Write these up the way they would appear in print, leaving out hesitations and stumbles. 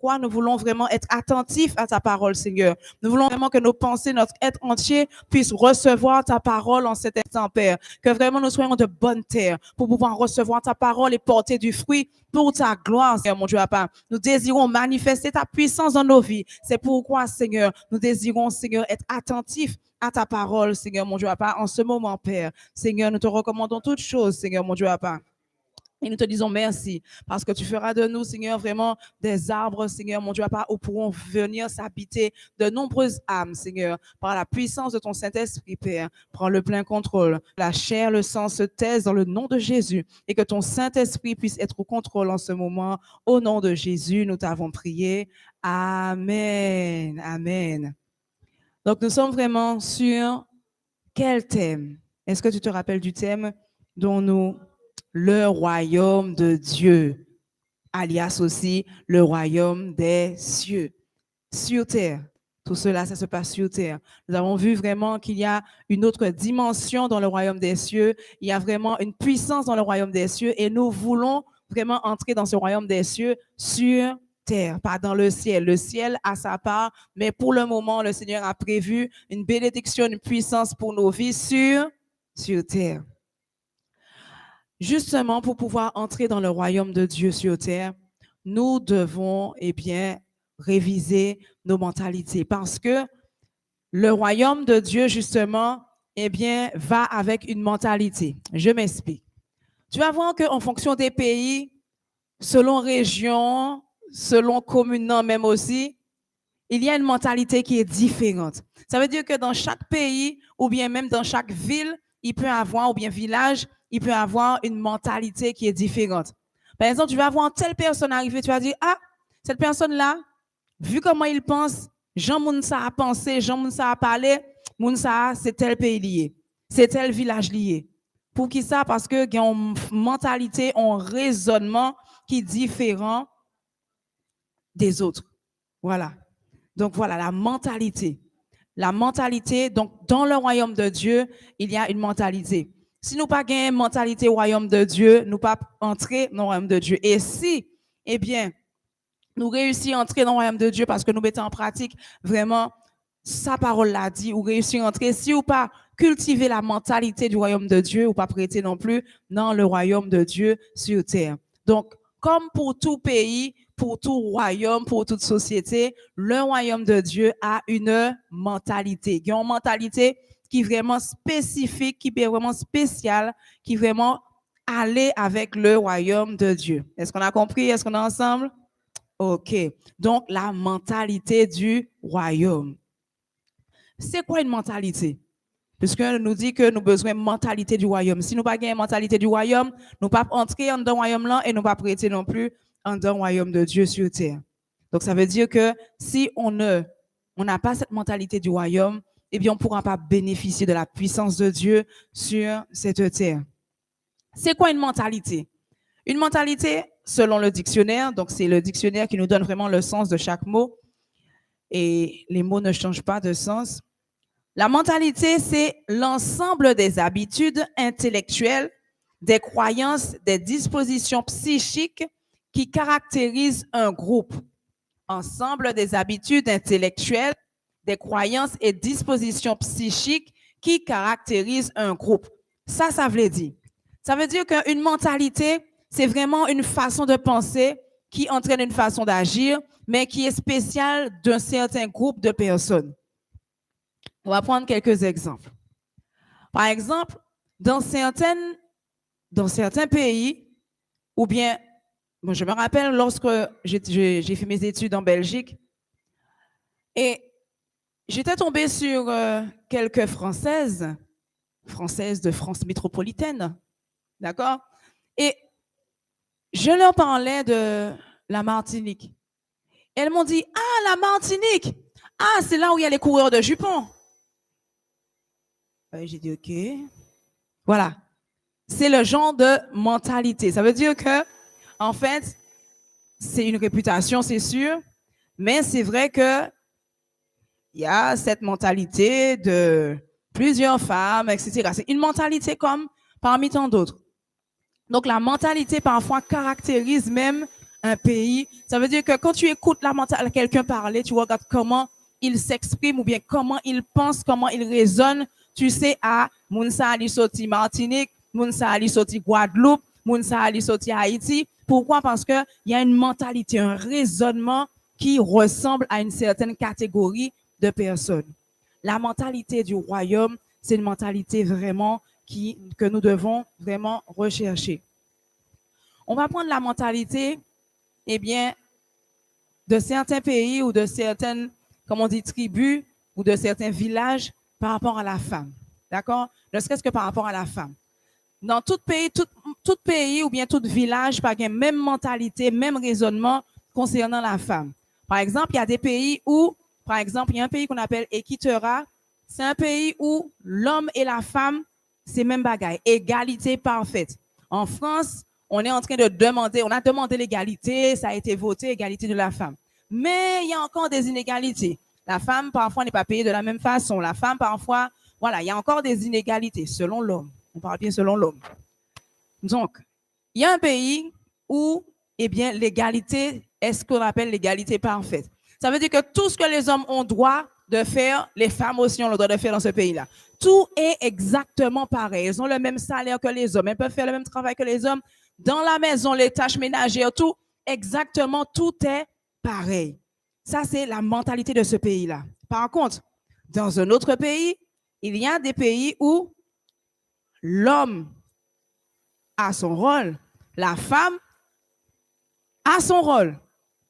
pourquoi nous voulons vraiment être attentifs à ta parole, Seigneur. Nous voulons vraiment que nos pensées, notre être entier puissent recevoir ta parole en cet instant, Père. Que vraiment nous soyons de bonne terre pour pouvoir recevoir ta parole et porter du fruit pour ta gloire, Seigneur, mon Dieu, Papa. Nous désirons manifester ta puissance dans nos vies. C'est pourquoi, Seigneur, nous désirons, Seigneur, être attentifs à ta parole, Seigneur, mon Dieu, Papa, en ce moment, Père. Seigneur, nous te recommandons toutes choses, Seigneur, mon Dieu, Papa. Et nous te disons merci parce que tu feras de nous, Seigneur, vraiment des arbres, Seigneur, mon Dieu, Papa, où pourront venir s'habiter de nombreuses âmes, Seigneur, par la puissance de ton Saint-Esprit, Père. Prends le plein contrôle. La chair, le sang se taisent dans le nom de Jésus et que ton Saint-Esprit puisse être au contrôle en ce moment. Au nom de Jésus, nous t'avons prié. Amen. Amen. Donc, nous sommes vraiment sur quel thème? Est-ce que tu te rappelles du thème dont nous... Le royaume de Dieu, alias aussi le royaume des cieux, sur terre. Tout cela, ça se passe sur terre. Nous avons vu vraiment qu'il y a une autre dimension dans le royaume des cieux. Il y a vraiment une puissance dans le royaume des cieux et nous voulons vraiment entrer dans ce royaume des cieux sur terre, pas dans le ciel. Le ciel a sa part, mais pour le moment, le Seigneur a prévu une bénédiction, une puissance pour nos vies sur terre. Justement, pour pouvoir entrer dans le royaume de Dieu sur terre, nous devons, réviser nos mentalités parce que le royaume de Dieu, justement, va avec une mentalité. Je m'explique. Tu vas voir qu'en fonction des pays, selon région, selon commune, même aussi, il y a une mentalité qui est différente. Ça veut dire que dans chaque pays ou bien même dans chaque ville, il peut avoir, ou bien village, il peut avoir une mentalité qui est différente. Par exemple, tu vas voir telle personne arriver, tu vas dire, ah, cette personne-là, vu comment il pense, Jean Mounsa a pensé, Jean Mounsa a parlé, Mounsa, c'est tel pays lié, c'est tel village lié. Pour qui ça? Parce que il y a une mentalité, un raisonnement qui est différent des autres. Voilà. Donc voilà, la mentalité. La mentalité, donc dans le royaume de Dieu, il y a une mentalité. Si nous pas une mentalité au royaume de Dieu, nous pas entrer dans le royaume de Dieu. Et si, nous réussissons à entrer dans le royaume de Dieu parce que nous mettons en pratique vraiment sa parole l'a dit, ou réussir à entrer, si ou pas cultiver la mentalité du royaume de Dieu, ou pas prêter non plus dans le royaume de Dieu sur terre. Donc, comme pour tout pays, pour tout royaume, pour toute société, le royaume de Dieu a une mentalité. Il y a une mentalité qui est vraiment spécifique, qui est vraiment spéciale, qui est vraiment aller avec le royaume de Dieu. Est-ce qu'on a compris? Est-ce qu'on est ensemble? OK. Donc, la mentalité du royaume. C'est quoi une mentalité? Puisque nous dit que nous avons besoin de mentalité du royaume. Si nous n'avons pas une mentalité du royaume, nous ne pouvons pas entrer dans le royaume là et nous ne pouvons pas prêter non plus dans le royaume de Dieu sur terre. Donc, ça veut dire que si on n'a pas cette mentalité du royaume, on ne pourra pas bénéficier de la puissance de Dieu sur cette terre. C'est quoi une mentalité? Une mentalité, selon le dictionnaire, donc c'est le dictionnaire qui nous donne vraiment le sens de chaque mot, et les mots ne changent pas de sens. La mentalité, c'est l'ensemble des habitudes intellectuelles, des croyances, des dispositions psychiques qui caractérisent un groupe. Ensemble des habitudes intellectuelles, des croyances et dispositions psychiques qui caractérisent un groupe. Ça veut dire. Ça veut dire qu'une mentalité, c'est vraiment une façon de penser qui entraîne une façon d'agir, mais qui est spéciale d'un certain groupe de personnes. On va prendre quelques exemples. Par exemple, dans certains pays, ou bien, bon, je me rappelle lorsque j'ai fait mes études en Belgique, et j'étais tombée sur quelques Françaises de France métropolitaine, d'accord? Et je leur parlais de la Martinique. Elles m'ont dit, ah, la Martinique, ah, c'est là où il y a les coureurs de jupons. J'ai dit, OK. Voilà. C'est le genre de mentalité. Ça veut dire que, en fait, c'est une réputation, c'est sûr, mais c'est vrai que il y a cette mentalité de plusieurs femmes, etc. C'est une mentalité comme parmi tant d'autres. Donc, la mentalité, parfois, caractérise même un pays. Ça veut dire que quand tu écoutes quelqu'un parler, tu regardes comment il s'exprime ou bien comment il pense, comment il raisonne. Tu sais, Mounsa Ali Soti Martinique, Mounsa Ali Soti Guadeloupe, Mounsa Ali Soti Haïti. Pourquoi? Parce qu'il y a une mentalité, un raisonnement qui ressemble à une certaine catégorie de personnes. La mentalité du royaume, c'est une mentalité vraiment que nous devons vraiment rechercher. On va prendre la mentalité, eh bien, de certains pays ou de certaines, comme on dit, tribus ou de certains villages par rapport à la femme. D'accord? Ne serait-ce que par rapport à la femme. Dans tout pays ou bien tout village, pas la même mentalité, même raisonnement concernant la femme. Par exemple, il y a des pays où, par exemple, il y a un pays qu'on appelle Equitera. C'est un pays où l'homme et la femme, c'est même bagaille, égalité parfaite. En France, on est en train de demander, on a demandé l'égalité, ça a été voté, égalité de la femme. Mais il y a encore des inégalités. La femme, parfois, n'est pas payée de la même façon. La femme, parfois, voilà, il y a encore des inégalités selon l'homme. On parle bien selon l'homme. Donc, il y a un pays où, eh bien, l'égalité est ce qu'on appelle l'égalité parfaite. Ça veut dire que tout ce que les hommes ont droit de faire, les femmes aussi ont le droit de faire dans ce pays-là. Tout est exactement pareil. Elles ont le même salaire que les hommes. Elles peuvent faire le même travail que les hommes. Dans la maison, les tâches ménagères, tout, exactement, tout est pareil. Ça, c'est la mentalité de ce pays-là. Par contre, dans un autre pays, il y a des pays où l'homme a son rôle, la femme a son rôle.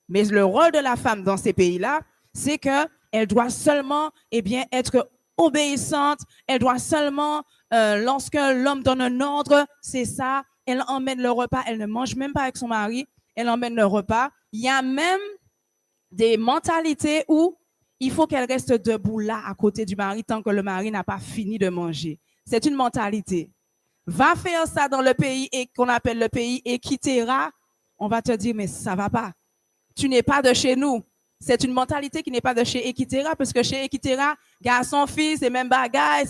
Mais le rôle de la femme dans ces pays-là, c'est qu'elle doit seulement être obéissante, elle doit seulement, lorsque l'homme donne un ordre, c'est ça, elle emmène le repas, elle ne mange même pas avec son mari, elle emmène le repas. Il y a même des mentalités où il faut qu'elle reste debout là à côté du mari tant que le mari n'a pas fini de manger. C'est une mentalité. Va faire ça dans le pays qu'on appelle le pays Equitera, on va te dire mais ça va pas. Tu n'es pas de chez nous. C'est une mentalité qui n'est pas de chez Equitera parce que chez Equitera, garçon, fille, c'est même bagaille.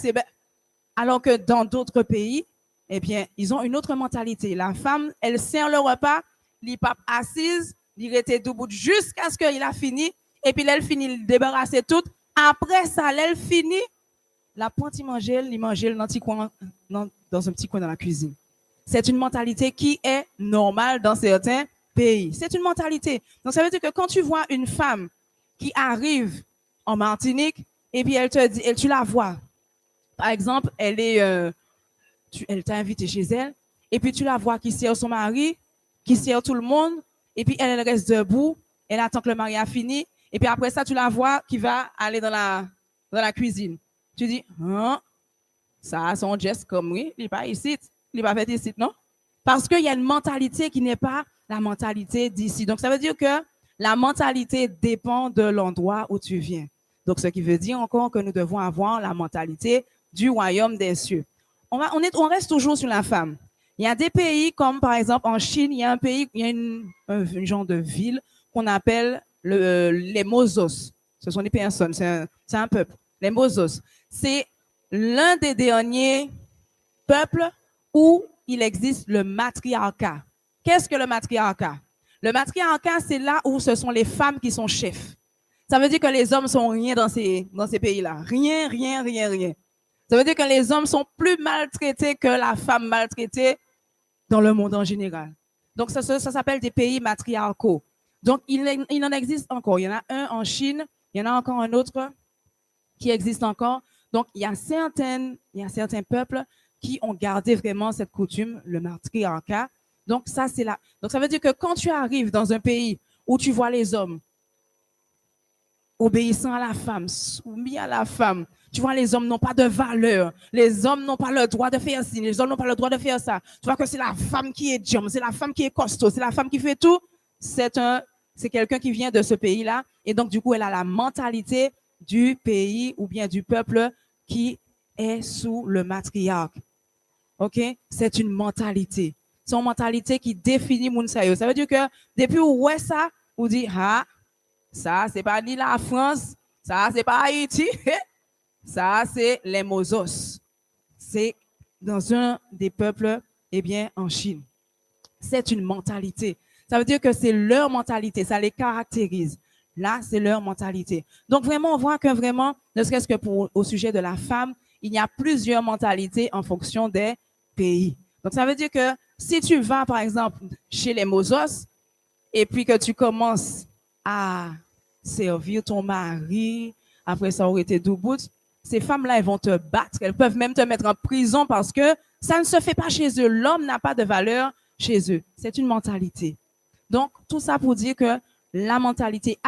Alors que dans d'autres pays, eh bien, ils ont une autre mentalité. La femme, elle sert le repas, elle pas assise, il était debout jusqu'à ce qu'il a fini. Et puis, elle finit de débarrasser tout. Après ça, elle finit, la pointe, il mange dans un petit coin dans la cuisine. C'est une mentalité qui est normale dans certains pays. C'est une mentalité. Donc, ça veut dire que quand tu vois une femme qui arrive en Martinique, et puis elle te dit, tu la vois. Par exemple, elle t'a invité chez elle, et puis tu la vois qui sert son mari, qui sert tout le monde, et puis elle reste debout, elle attend que le mari a fini, et puis après ça, tu la vois qui va aller dans la cuisine. Tu dis, hein, ça, son geste comme oui, il n'est pas ici, il n'est pas fait ici, non? Parce qu'il y a une mentalité qui n'est pas la mentalité d'ici. Donc, ça veut dire que la mentalité dépend de l'endroit où tu viens. Donc, ce qui veut dire encore que nous devons avoir la mentalité du royaume des cieux. On reste toujours sur la femme. Il y a des pays comme, par exemple, en Chine, il y a un genre de ville qu'on appelle les Mozos. Ce sont des personnes, c'est un peuple. Les Mozos. C'est l'un des derniers peuples où il existe le matriarcat. Qu'est-ce que le matriarcat? Le matriarcat, c'est là où ce sont les femmes qui sont chefs. Ça veut dire que les hommes sont rien dans ces pays-là. Rien, rien, rien, rien. Ça veut dire que les hommes sont plus maltraités que la femme maltraitée dans le monde en général. Donc, ça s'appelle des pays matriarcaux. Donc, il en existe encore. Il y en a un en Chine, il y en a encore un autre qui existe encore. Donc, il y a certains peuples qui ont gardé vraiment cette coutume, le matriarcat. Donc, ça, c'est là. Donc, ça veut dire que quand tu arrives dans un pays où tu vois les hommes obéissant à la femme, soumis à la femme, tu vois, les hommes n'ont pas de valeur. Les hommes n'ont pas le droit de faire ci. Les hommes n'ont pas le droit de faire ça. Tu vois que c'est la femme qui est diom, c'est la femme qui est costaud, c'est la femme qui fait tout. C'est quelqu'un qui vient de ce pays-là. Et donc, du coup, elle a la mentalité du pays ou bien du peuple qui est sous le matriarque. OK? C'est une mentalité. C'est une mentalité qui définit Mounsayo. Ça veut dire que depuis où ouais ça, vous dit, ah, ça, c'est pas ni la France, ça, c'est pas Haïti, ça, c'est les Mozos. C'est dans un des peuples, eh bien, en Chine. C'est une mentalité. Ça veut dire que c'est leur mentalité, ça les caractérise. Là, c'est leur mentalité. Donc, vraiment, on voit que vraiment, ne serait-ce que au sujet de la femme, il y a plusieurs mentalités en fonction des pays. Donc, ça veut dire que si tu vas, par exemple, chez les Mozos, et puis que tu commences à servir ton mari, après ça aurait été debout, ces femmes-là, elles vont te battre. Elles peuvent même te mettre en prison parce que ça ne se fait pas chez eux. L'homme n'a pas de valeur chez eux. C'est une mentalité. Donc, tout ça pour dire que la mentalité,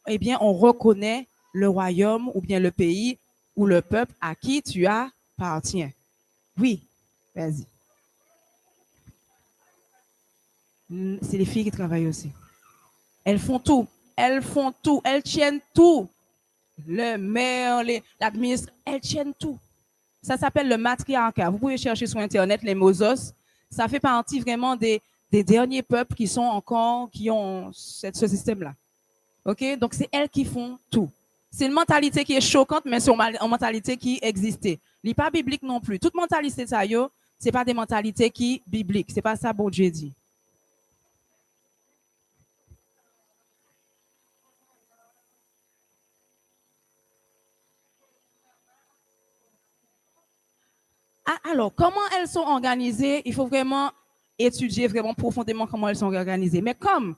eh bien, on reconnaît le royaume ou bien le pays ou le peuple à qui tu appartiens. Oui, vas-y. C'est les filles qui travaillent aussi. Elles font tout. Elles font tout. Elles tiennent tout. Le maire, l'administration, elles tiennent tout. Ça s'appelle le matriarcat. Vous pouvez chercher sur Internet les Mozos. Ça fait partie vraiment des derniers peuples qui ont ce système-là. OK? Donc, c'est elles qui font tout. C'est une mentalité qui est choquante, mais c'est une mentalité qui existait. Il n'est pas biblique non plus. Toute mentalité, ça, c'est pas des mentalités qui bibliques. C'est pas ça, bon Dieu dit. Alors, comment elles sont organisées? Il faut vraiment étudier vraiment profondément comment elles sont organisées. Mais comme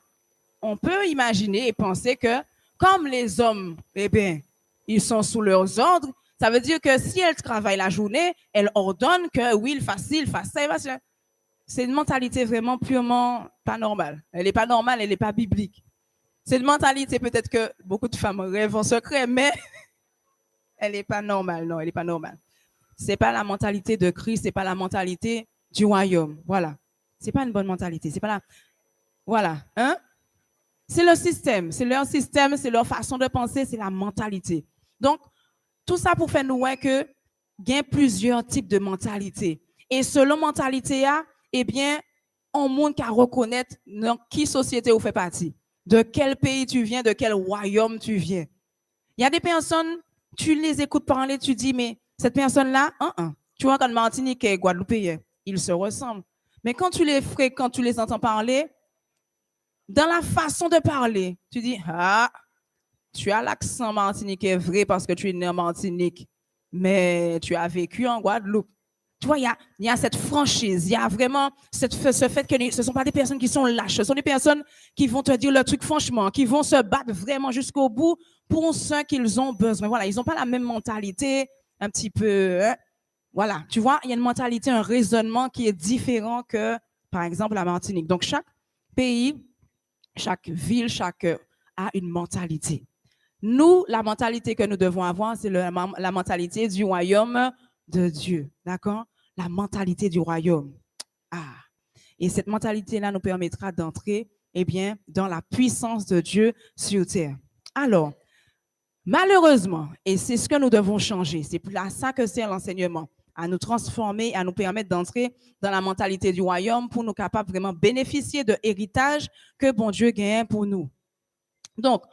on peut imaginer et penser que comme les hommes, eh bien, ils sont sous leurs ordres, ça veut dire que si elles travaillent la journée, elles ordonnent que oui, il fasse ci, il fasse ça. C'est une mentalité vraiment purement pas normale. Elle n'est pas normale, elle n'est pas biblique. C'est une mentalité peut-être que beaucoup de femmes rêvent en secret, mais elle n'est pas normale. Non, elle n'est pas normale. C'est pas la mentalité de Christ, c'est pas la mentalité du royaume. Voilà. C'est pas une bonne mentalité. C'est pas la. Voilà. Hein? C'est le système. C'est leur système, c'est leur façon de penser, c'est la mentalité. Donc, tout ça pour faire nous voir que il y a plusieurs types de mentalité. Et selon mentalité, eh bien, on monde qu'à reconnaître dans quelle société vous fait partie, de quel pays tu viens, de quel royaume tu viens. Il y a des personnes, tu les écoutes parler, tu dis, mais cette personne-là, tu vois, quand Martinique et Guadeloupe, ils se ressemblent. Mais quand tu les fréquentes, tu les entends parler, dans la façon de parler, tu dis, tu as l'accent martiniquais vrai parce que tu es né en Martinique, mais tu as vécu en Guadeloupe. Tu vois, il y a cette franchise, il y a vraiment ce fait que ce ne sont pas des personnes qui sont lâches, ce sont des personnes qui vont te dire le truc franchement, qui vont se battre vraiment jusqu'au bout pour ce qu'ils ont besoin. Voilà, ils n'ont pas la même mentalité, un petit peu. Hein? Voilà, tu vois, il y a une mentalité, un raisonnement qui est différent que, par exemple, la Martinique. Donc, chaque pays, chaque ville, a une mentalité. Nous, la mentalité que nous devons avoir, c'est la mentalité du royaume de Dieu. D'accord? La mentalité du royaume. Et cette mentalité-là nous permettra d'entrer, eh bien, dans la puissance de Dieu sur terre. Alors, malheureusement, et c'est ce que nous devons changer, c'est là ça que c'est l'enseignement, à nous transformer, à nous permettre d'entrer dans la mentalité du royaume pour nous capables vraiment bénéficier de l'héritage que bon Dieu gagne pour nous. Donc,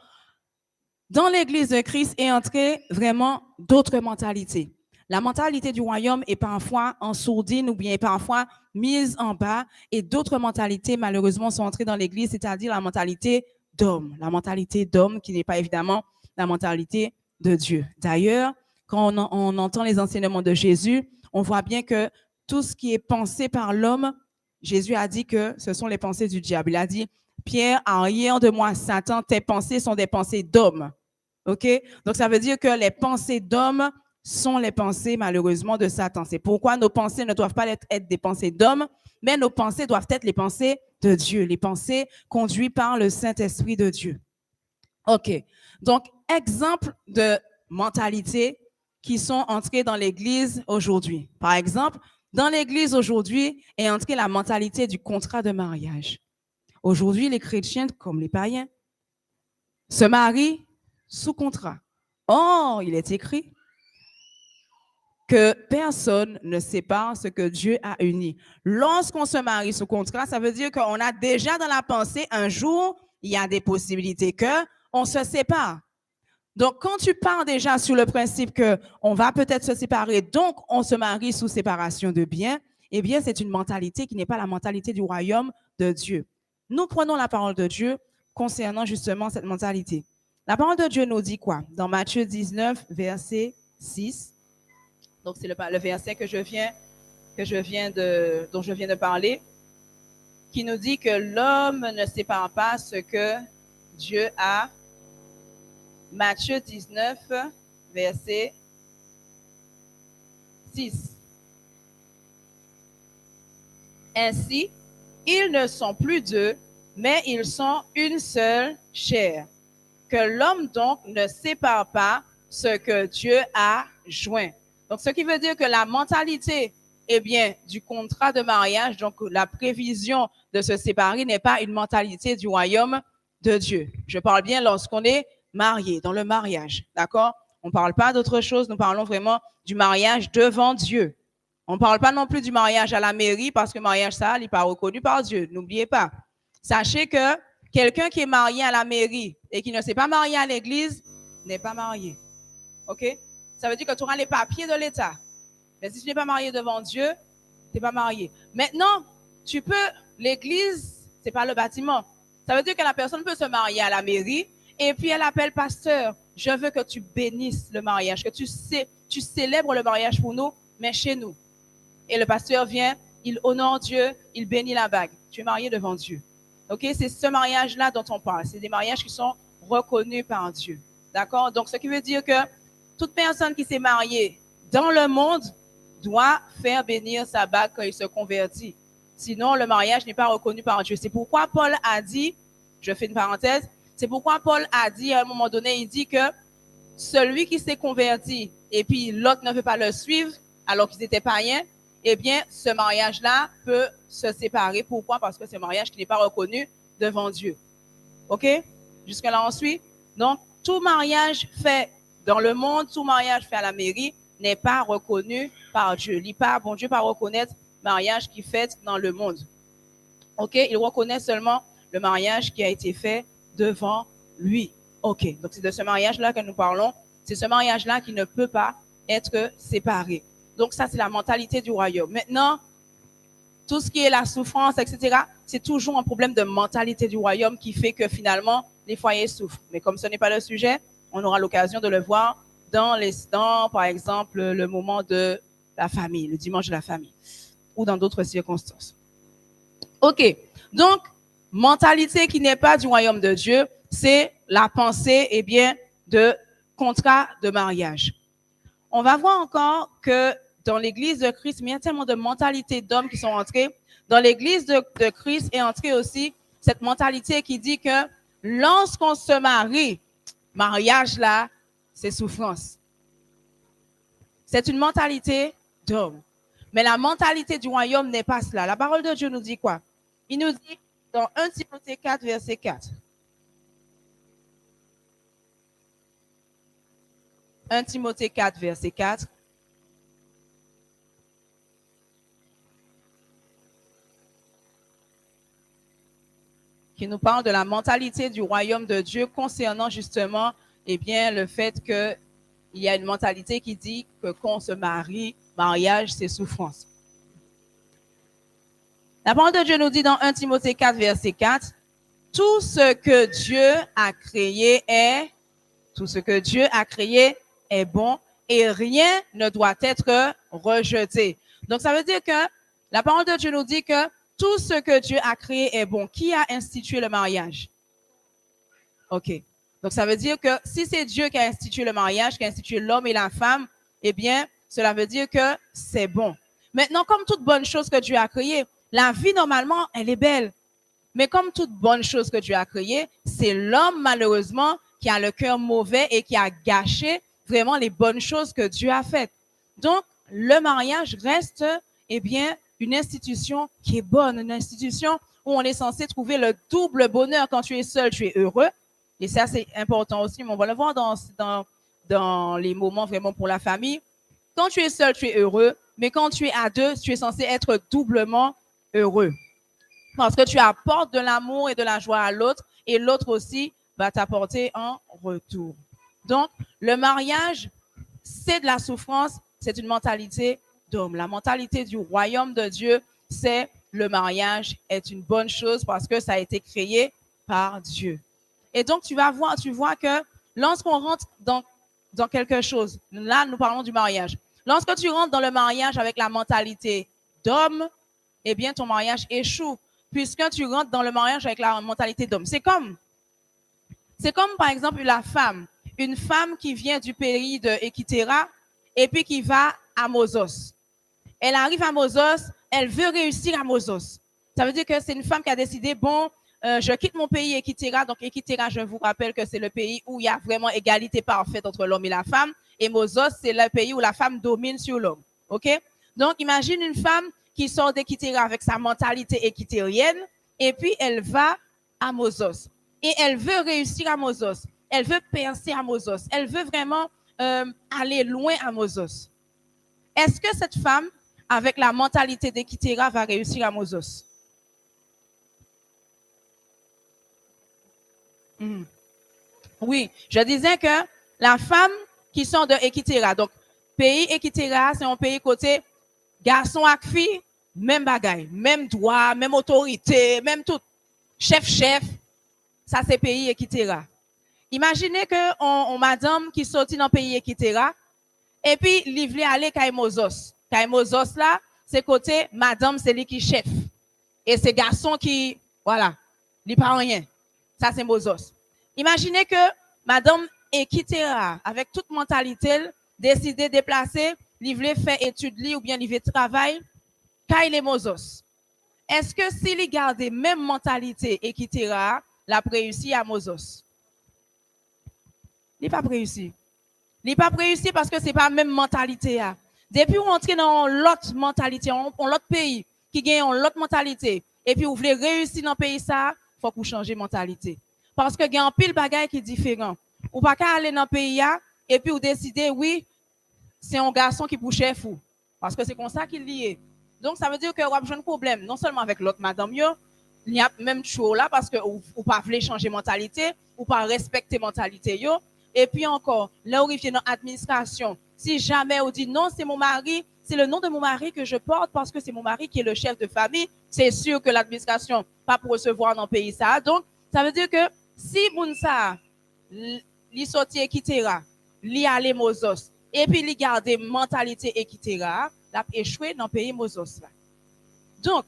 dans l'Église de Christ est entré vraiment d'autres mentalités. La mentalité du royaume est parfois en sourdine ou bien parfois mise en bas et d'autres mentalités malheureusement sont entrées dans l'Église, c'est-à-dire la mentalité d'homme qui n'est pas évidemment la mentalité de Dieu. D'ailleurs, quand on entend les enseignements de Jésus, on voit bien que tout ce qui est pensé par l'homme, Jésus a dit que ce sont les pensées du diable. Il a dit, Pierre, arrière de moi, Satan, tes pensées sont des pensées d'homme. OK? Donc, ça veut dire que les pensées d'homme sont les pensées, malheureusement, de Satan. C'est pourquoi nos pensées ne doivent pas être des pensées d'homme, mais nos pensées doivent être les pensées de Dieu, les pensées conduites par le Saint-Esprit de Dieu. OK. Donc, exemple de mentalité qui sont entrées dans l'Église aujourd'hui. Par exemple, dans l'Église aujourd'hui est entrée la mentalité du contrat de mariage. Aujourd'hui, les chrétiens, comme les païens, se marient sous contrat. Or, il est écrit que personne ne sépare ce que Dieu a uni. Lorsqu'on se marie sous contrat, ça veut dire qu'on a déjà dans la pensée, un jour, il y a des possibilités qu'on se sépare. Donc, quand tu pars déjà sur le principe qu'on va peut-être se séparer, donc on se marie sous séparation de biens, eh bien, c'est une mentalité qui n'est pas la mentalité du royaume de Dieu. nous prenons la parole de Dieu concernant justement cette mentalité. La parole de Dieu nous dit quoi? Dans Matthieu 19, verset 6. Donc, c'est le verset dont je viens de parler, qui nous dit que l'homme ne sépare pas ce que Dieu a. Matthieu 19, verset 6. Ainsi, ils ne sont plus deux, mais ils sont une seule chair. Que l'homme donc ne sépare pas ce que Dieu a joint. Donc, ce qui veut dire que la mentalité, eh bien, du contrat de mariage, donc la prévision de se séparer n'est pas une mentalité du royaume de Dieu. Je parle bien lorsqu'on est marié, dans le mariage, d'accord? On ne parle pas d'autre chose, nous parlons vraiment du mariage devant Dieu. On ne parle pas non plus du mariage à la mairie parce que le mariage, ça, il n'est pas reconnu par Dieu. N'oubliez pas. Sachez que quelqu'un qui est marié à la mairie et qui ne s'est pas marié à l'église n'est pas marié. OK? Ça veut dire que tu auras les papiers de l'État. Mais si tu n'es pas marié devant Dieu, tu n'es pas marié. Maintenant, l'église, ce n'est pas le bâtiment. Ça veut dire que la personne peut se marier à la mairie et puis elle appelle pasteur. Je veux que tu bénisses le mariage, que tu célèbres le mariage pour nous, mais chez nous. Et le pasteur vient, il honore Dieu, il bénit la bague. Tu es marié devant Dieu. OK? C'est ce mariage-là dont on parle. C'est des mariages qui sont reconnus par Dieu. D'accord? Donc, ce qui veut dire que toute personne qui s'est mariée dans le monde doit faire bénir sa bague quand il se convertit. Sinon, le mariage n'est pas reconnu par Dieu. C'est pourquoi Paul a dit, je fais une parenthèse, c'est pourquoi Paul a dit à un moment donné, il dit que celui qui s'est converti et puis l'autre ne veut pas le suivre alors qu'ils étaient païens, eh bien, ce mariage-là peut se séparer. Pourquoi? Parce que c'est un mariage qui n'est pas reconnu devant Dieu. OK? Jusque-là, on suit? Donc, tout mariage fait dans le monde, tout mariage fait à la mairie n'est pas reconnu par Dieu. Bon Dieu pas reconnaître le mariage qui fait dans le monde. OK? Il reconnaît seulement le mariage qui a été fait devant lui. OK? Donc, c'est de ce mariage-là que nous parlons. C'est ce mariage-là qui ne peut pas être séparé. Donc, ça, c'est la mentalité du royaume. Maintenant, tout ce qui est la souffrance, etc., c'est toujours un problème de mentalité du royaume qui fait que finalement, les foyers souffrent. Mais comme ce n'est pas le sujet, on aura l'occasion de le voir dans, par exemple, le moment de la famille, le dimanche de la famille, ou dans d'autres circonstances. OK. Donc, mentalité qui n'est pas du royaume de Dieu, c'est la pensée, eh bien, de contrat de mariage. On va voir encore que dans l'Église de Christ, il y a tellement de mentalités d'hommes qui sont entrées. Dans l'Église de Christ est entrée aussi cette mentalité qui dit que lorsqu'on se marie, mariage là, c'est souffrance. C'est une mentalité d'homme. Mais la mentalité du royaume n'est pas cela. La parole de Dieu nous dit quoi? Il nous dit dans 1 Timothée 4, verset 4. 1 Timothée 4, verset 4. Qui nous parle de la mentalité du royaume de Dieu concernant justement, eh bien, le fait qu'il y a une mentalité qui dit que quand on se marie, mariage, c'est souffrance. La parole de Dieu nous dit dans 1 Timothée 4, verset 4, tout ce que Dieu a créé est bon et rien ne doit être rejeté. Donc, ça veut dire que la parole de Dieu nous dit que tout ce que Dieu a créé est bon. Qui a institué le mariage? OK. Donc, ça veut dire que si c'est Dieu qui a institué le mariage, qui a institué l'homme et la femme, eh bien, cela veut dire que c'est bon. Maintenant, comme toute bonne chose que Dieu a créée, la vie, normalement, elle est belle. Mais comme toute bonne chose que Dieu a créée, c'est l'homme, malheureusement, qui a le cœur mauvais et qui a gâché vraiment les bonnes choses que Dieu a faites. Donc, le mariage reste, eh bien, une institution qui est bonne, une institution où on est censé trouver le double bonheur. Quand tu es seul, tu es heureux. Et ça, c'est important aussi, mais on va le voir dans les moments vraiment pour la famille. Quand tu es seul, tu es heureux, mais quand tu es à deux, tu es censé être doublement heureux. Parce que tu apportes de l'amour et de la joie à l'autre, et l'autre aussi va t'apporter en retour. Donc, le mariage, c'est de la souffrance, c'est une mentalité d'homme. La mentalité du royaume de Dieu, c'est le mariage est une bonne chose parce que ça a été créé par Dieu. Et donc, tu vois que lorsqu'on rentre dans quelque chose, là, nous parlons du mariage. Lorsque tu rentres dans le mariage avec la mentalité d'homme, eh bien, ton mariage échoue, puisque tu rentres dans le mariage avec la mentalité d'homme. C'est comme, par exemple, une femme qui vient du pays de Équiterra et puis qui va à Mozos. Elle arrive à Mozos, elle veut réussir à Mozos. Ça veut dire que c'est une femme qui a décidé, bon, je quitte mon pays Équiterra. Donc, Équiterra, je vous rappelle que c'est le pays où il y a vraiment égalité parfaite entre l'homme et la femme. Et Mozos, c'est le pays où la femme domine sur l'homme. OK? Donc, imagine une femme qui sort d'Équiterra avec sa mentalité équitérienne et puis elle va à Mozos. Et elle veut réussir à Mozos. Elle veut percer à Mozos. Elle veut vraiment aller loin à Mozos. Est-ce que cette femme, avec la mentalité d'Équiterra, va réussir à Mozos? Oui, je disais que la femme qui sont de Équiterra, donc pays Équiterra, c'est un pays côté garçon avec fille, même bagaille, même droit, même autorité, même tout. Chef, ça c'est pays Équiterra. Imaginez que on madame qui sortit dans le pays Équiterra, et puis il voulait aller à Mozos. Mozos là, c'est côté madame, c'est lui qui chef. Et c'est garçon qui, voilà, il pas rien. Ça c'est Mozos. Imaginez que madame Équiterra, avec toute mentalité, décide de déplacer, il voulait faire études ou bien il veut travailler, quand il est Mozos. Est-ce que s'il garde même mentalité Équiterra, l'a réussi à Mozos? Il n'a pas réussi. Il n'a pas réussi parce que ce n'est pas la même mentalité. Depuis vous entrez dans l'autre mentalité, dans l'autre pays, qui gagne l'autre mentalité, et puis vous voulez réussir dans le pays, ça, il faut que vous changez de mentalité. Parce que il y a un pile de bagages qui est différent. Ou pas qu'à aller dans le pays, et puis vous décidez, oui, c'est un garçon qui pour chef ou. Parce que c'est comme ça qu'il est. Donc, ça veut dire que vous avez un problème, non seulement avec l'autre madame, il y a même chose là, parce que vous ne pas voulez changer de mentalité, ou pas respecter la mentalité. Et puis encore, là où il vient dans l'administration, si jamais on dit non, c'est mon mari, c'est le nom de mon mari que je porte parce que c'est mon mari qui est le chef de famille, c'est sûr que l'administration pas pour recevoir dans le pays ça. Donc, ça veut dire que si Mounsa, li sorti Équiterra, li allé Mozos, et puis li garde mentalité Équiterra, l'a échoué dans le pays Mozos là. Donc,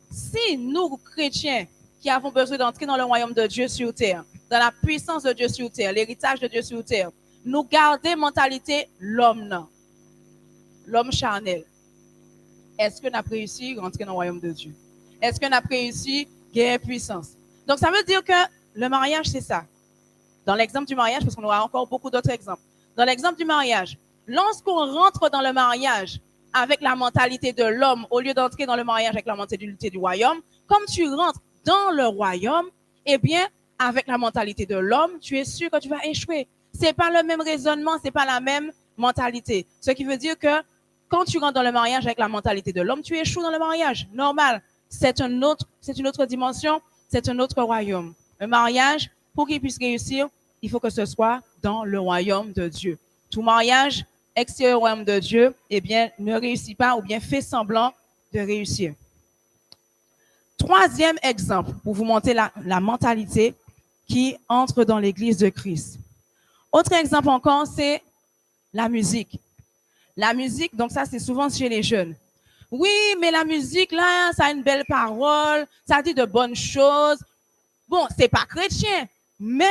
si nous, chrétiens, qui avons besoin d'entrer dans le royaume de Dieu sur terre, dans la puissance de Dieu sur terre, l'héritage de Dieu sur terre, nous garder mentalité l'homme charnel. Est-ce que nous avons réussi à rentrer dans le royaume de Dieu? Est-ce que nous avons réussi à gagner puissance? Donc, ça veut dire que le mariage, c'est ça. Dans l'exemple du mariage, parce qu'on aura encore beaucoup d'autres exemples. Dans l'exemple du mariage, lorsqu'on rentre dans le mariage avec la mentalité de l'homme, au lieu d'entrer dans le mariage avec la mentalité du royaume, comme tu rentres dans le royaume, eh bien, avec la mentalité de l'homme, tu es sûr que tu vas échouer. C'est pas le même raisonnement, c'est pas la même mentalité. Ce qui veut dire que quand tu rentres dans le mariage avec la mentalité de l'homme, tu échoues dans le mariage. Normal. C'est une autre dimension, c'est un autre royaume. Le mariage, pour qu'il puisse réussir, il faut que ce soit dans le royaume de Dieu. Tout mariage extérieur au royaume de Dieu, eh bien, ne réussit pas ou bien fait semblant de réussir. Troisième exemple pour vous montrer la mentalité qui entre dans l'église de Christ. Autre exemple encore, c'est la musique. La musique, donc ça, c'est souvent chez les jeunes. Oui, mais la musique, là, ça a une belle parole, ça dit de bonnes choses. Bon, c'est pas chrétien, mais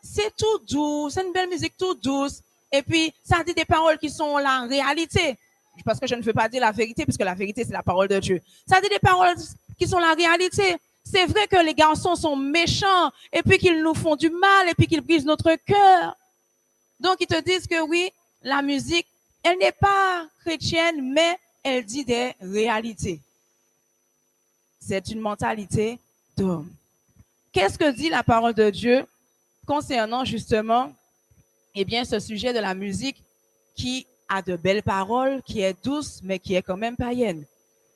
c'est tout doux, c'est une belle musique tout douce. Et puis, ça dit des paroles qui sont la réalité. Parce que je ne veux pas dire la vérité, puisque la vérité, c'est la parole de Dieu. Ça dit des paroles qui sont la réalité. C'est vrai que les garçons sont méchants, et puis qu'ils nous font du mal, et puis qu'ils brisent notre cœur. Donc, ils te disent que oui, la musique, elle n'est pas chrétienne, mais elle dit des réalités. C'est une mentalité d'homme. Qu'est-ce que dit la parole de Dieu concernant justement, eh bien, ce sujet de la musique qui a de belles paroles, qui est douce, mais qui est quand même païenne?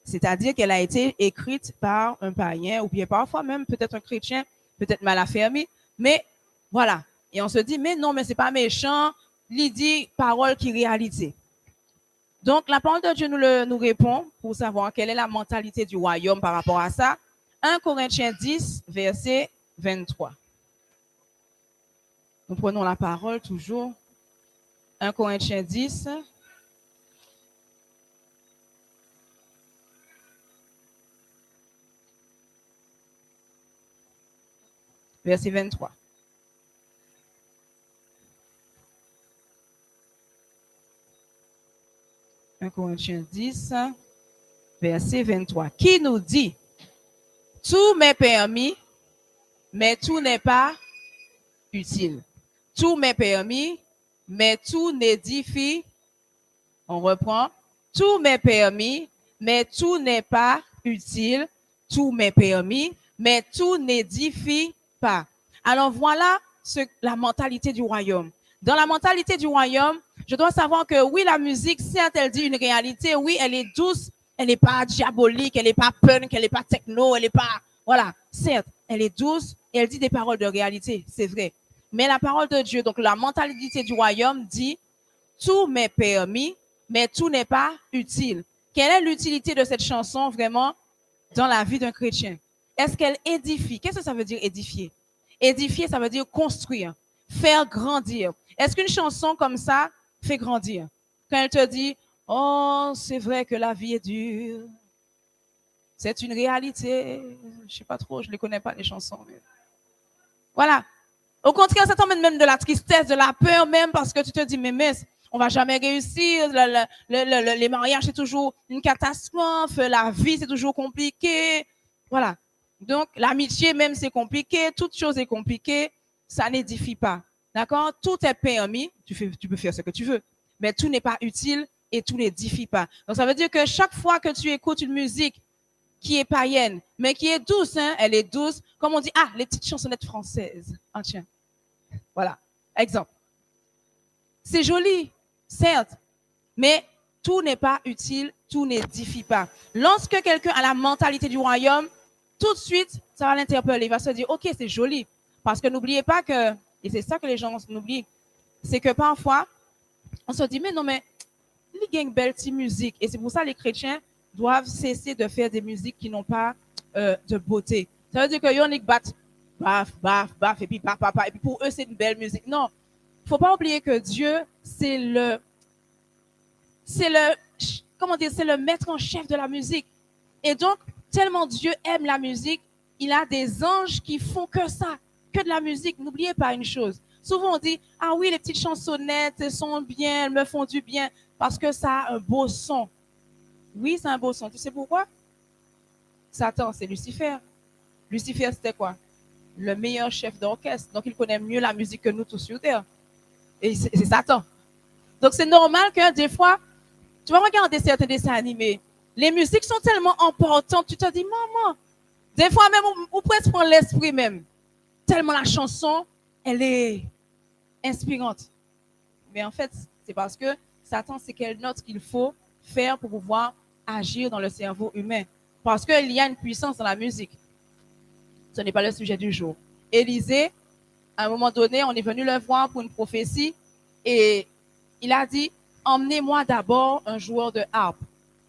C'est-à-dire qu'elle a été écrite par un païen, ou bien parfois même peut-être un chrétien, peut-être mal affermi, mais voilà. Et on se dit, mais non, mais c'est pas méchant, il dit parole qui réalité. Donc, la parole de Dieu nous répond pour savoir quelle est la mentalité du royaume par rapport à ça. 1 Corinthiens 10, verset 23. Nous prenons la parole toujours. 1 Corinthiens 10, verset 23. 1 Corinthiens 10, verset 23. Qui nous dit, tout m'est permis, mais tout n'est pas utile. Tout m'est permis, mais tout n'édifie. On reprend. Tout m'est permis, mais tout n'est pas utile. Tout m'est permis, mais tout n'édifie pas. Alors voilà la mentalité du royaume. Dans la mentalité du royaume, je dois savoir que oui, la musique, certes, elle dit une réalité, oui, elle est douce, elle n'est pas diabolique, elle n'est pas punk, elle n'est pas techno, elle n'est pas... Voilà, certes, elle est douce et elle dit des paroles de réalité, c'est vrai. Mais la parole de Dieu, donc la mentalité du royaume dit, tout m'est permis, mais tout n'est pas utile. Quelle est l'utilité de cette chanson vraiment dans la vie d'un chrétien? Est-ce qu'elle édifie? Qu'est-ce que ça veut dire édifier? Édifier, ça veut dire construire, faire grandir. Est-ce qu'une chanson comme ça fait grandir? Quand elle te dit, oh, c'est vrai que la vie est dure, c'est une réalité. Je sais pas trop, je ne les connais pas les chansons. Mais... Voilà. Au contraire, ça t'emmène même de la tristesse, de la peur même, parce que tu te dis, mais mince, on va jamais réussir, les mariages, c'est toujours une catastrophe, la vie, c'est toujours compliqué. Voilà. Donc, l'amitié même, c'est compliqué, toute chose est compliquée, ça n'édifie pas. D'accord? Tout est permis, tu peux faire ce que tu veux, mais tout n'est pas utile et tout n'édifie pas. Donc, ça veut dire que chaque fois que tu écoutes une musique qui est païenne, mais qui est douce, hein, elle est douce, comme on dit, ah, les petites chansonnettes françaises. Ah, tiens. Voilà. Exemple. C'est joli, certes, mais tout n'est pas utile, tout n'édifie pas. Lorsque quelqu'un a la mentalité du royaume, tout de suite, ça va l'interpeller. Il va se dire, OK, c'est joli. Parce que n'oubliez pas que, et c'est ça que les gens oublient, c'est que parfois, on se dit, mais non, mais il y a une belle petite musique. Et c'est pour ça que les chrétiens doivent cesser de faire des musiques qui n'ont pas de beauté. Ça veut dire que Yannick bat, baf, baf, baf, et puis papa, et puis pour eux, c'est une belle musique. Non, il ne faut pas oublier que Dieu, c'est le, comment dire, c'est le maître en chef de la musique. Et donc, tellement Dieu aime la musique, il a des anges qui font que ça, que de la musique. N'oubliez pas une chose. Souvent, on dit, ah oui, les petites chansonnettes, elles sont bien, elles me font du bien, parce que ça a un beau son. Oui, c'est un beau son. Tu sais pourquoi? Satan, c'est Lucifer. Lucifer, c'était quoi? Le meilleur chef d'orchestre. Donc, il connaît mieux la musique que nous tous sur Terre. Et c'est Satan. Donc, c'est normal que des fois, tu vas regarder certains dessins animés. Les musiques sont tellement importantes. Tu te dis, maman, des fois même, on presque prend l'esprit même. Tellement la chanson, elle est inspirante. Mais en fait, c'est parce que Satan sait quelle note qu'il faut faire pour pouvoir agir dans le cerveau humain. Parce qu'il y a une puissance dans la musique. Ce n'est pas le sujet du jour. Élisée, à un moment donné, on est venu le voir pour une prophétie et il a dit, emmenez-moi d'abord un joueur de harpe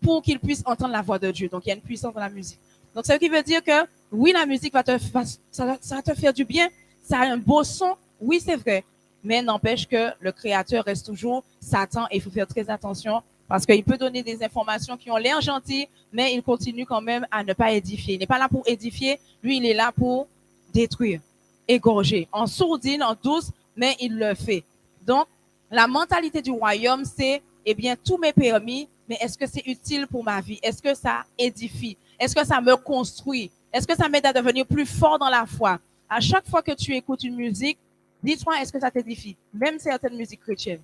pour qu'il puisse entendre la voix de Dieu. Donc, il y a une puissance dans la musique. Donc, ce qui veut dire que, oui, la musique ça va te faire du bien. Ça a un beau son. Oui, c'est vrai. Mais n'empêche que le créateur reste toujours Satan et il faut faire très attention parce qu'il peut donner des informations qui ont l'air gentilles, mais il continue quand même à ne pas édifier. Il n'est pas là pour édifier. Lui, il est là pour détruire, égorger, en sourdine, en douce, mais il le fait. Donc, la mentalité du royaume, c'est, eh bien, tout m'est permis, mais est-ce que c'est utile pour ma vie? Est-ce que ça édifie? Est-ce que ça me construit? Est-ce que ça m'aide à devenir plus fort dans la foi? À chaque fois que tu écoutes une musique, dis-toi, est-ce que ça t'édifie? Même certaines musiques chrétiennes.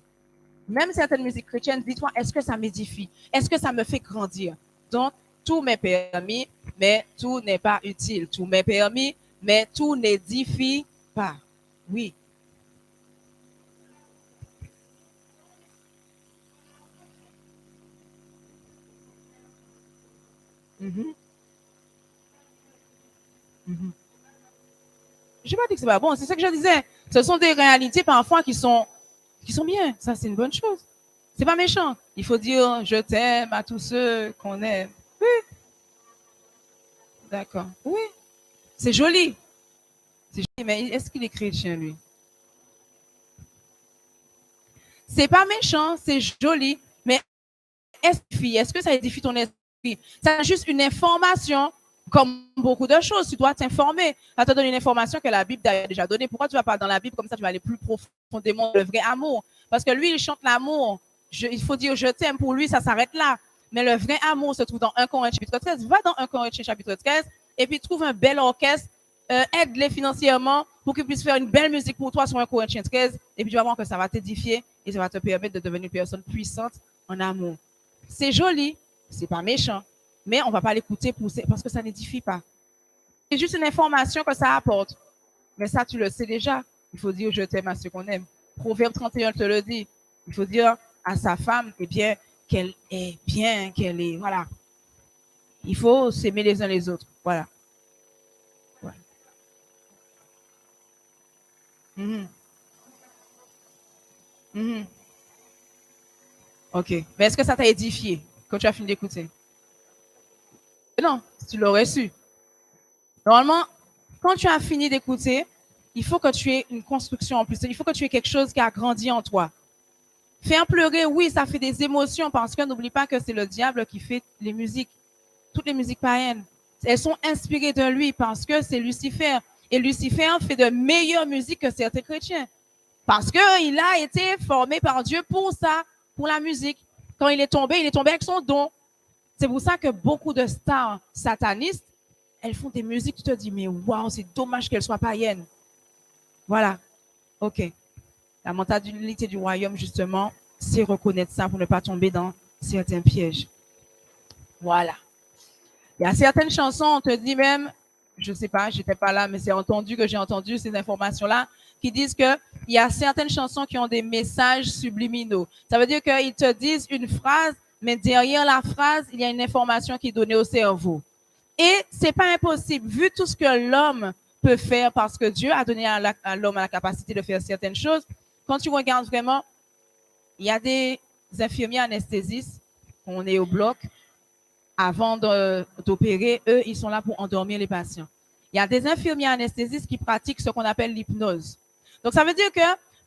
Même certaines musiques chrétiennes, dis-toi, est-ce que ça m'édifie? Est-ce que ça me fait grandir? Donc, tout m'est permis, mais tout n'est pas utile. Tout m'est permis, mais tout n'édifie pas. Oui. Mhm, mhm. Je n'ai pas dit que c'est pas bon, c'est ce que je disais. Ce sont des réalités parfois qui sont bien. Ça, c'est une bonne chose. C'est pas méchant. Il faut dire je t'aime à tous ceux qu'on aime. Oui, d'accord. Oui, c'est joli. C'est joli, mais est-ce qu'il est chrétien, lui? C'est pas méchant, c'est joli, mais est-ce que ça édifie ton esprit? C'est juste une information, comme beaucoup de choses. Tu dois t'informer. Ça te donne une information que la Bible t'a déjà donnée. Pourquoi tu vas pas dans la Bible comme ça, tu vas aller plus profondément dans le vrai amour? Parce que lui, il chante l'amour. Il faut dire je t'aime. Pour lui, ça s'arrête là. Mais le vrai amour se trouve dans 1 Corinthiens chapitre 13. Va dans 1 Corinthiens chapitre 13 et puis trouve un bel orchestre. Aide-les financièrement pour qu'ils puissent faire une belle musique pour toi sur 1 Corinthiens 13. Et puis tu vas voir que ça va t'édifier et ça va te permettre de devenir une personne puissante en amour. C'est joli, c'est pas méchant, mais on va pas l'écouter parce que ça n'édifie pas. C'est juste une information que ça apporte. Mais ça, tu le sais déjà. Il faut dire je t'aime à ceux qu'on aime. Proverbe 31 te le dit. Il faut dire à sa femme, eh bien, qu'elle est bien, qu'elle est, voilà. Il faut s'aimer les uns les autres. Voilà. Ouais. Mm-hmm. Mm-hmm. OK. Mais est-ce que ça t'a édifié quand tu as fini d'écouter? Non, tu l'aurais su. Normalement, quand tu as fini d'écouter, il faut que tu aies une construction en plus. Il faut que tu aies quelque chose qui a grandi en toi. Faire pleurer, oui, ça fait des émotions parce que n'oublie pas que c'est le diable qui fait les musiques, toutes les musiques païennes. Elles sont inspirées de lui parce que c'est Lucifer. Et Lucifer fait de meilleures musiques que certains chrétiens. Parce qu'il a été formé par Dieu pour ça, pour la musique. Quand il est tombé avec son don. C'est pour ça que beaucoup de stars satanistes, elles font des musiques, tu te dis, mais waouh, c'est dommage qu'elles soient païennes. Voilà. OK. La mentalité du royaume, justement, c'est reconnaître ça pour ne pas tomber dans certains pièges. Voilà. Il y a certaines chansons, on te dit même, je ne sais pas, je n'étais pas là, mais c'est entendu que j'ai entendu ces informations-là, qui disent qu'il y a certaines chansons qui ont des messages subliminaux. Ça veut dire qu'ils te disent une phrase, mais derrière la phrase, il y a une information qui est donnée au cerveau. Et c'est pas impossible, vu tout ce que l'homme peut faire, parce que Dieu a donné à l'homme la capacité de faire certaines choses. Quand tu regardes vraiment, il y a des infirmiers anesthésistes, on est au bloc, avant d'opérer, eux, ils sont là pour endormir les patients. Il y a des infirmiers anesthésistes qui pratiquent ce qu'on appelle l'hypnose. Donc, ça veut dire que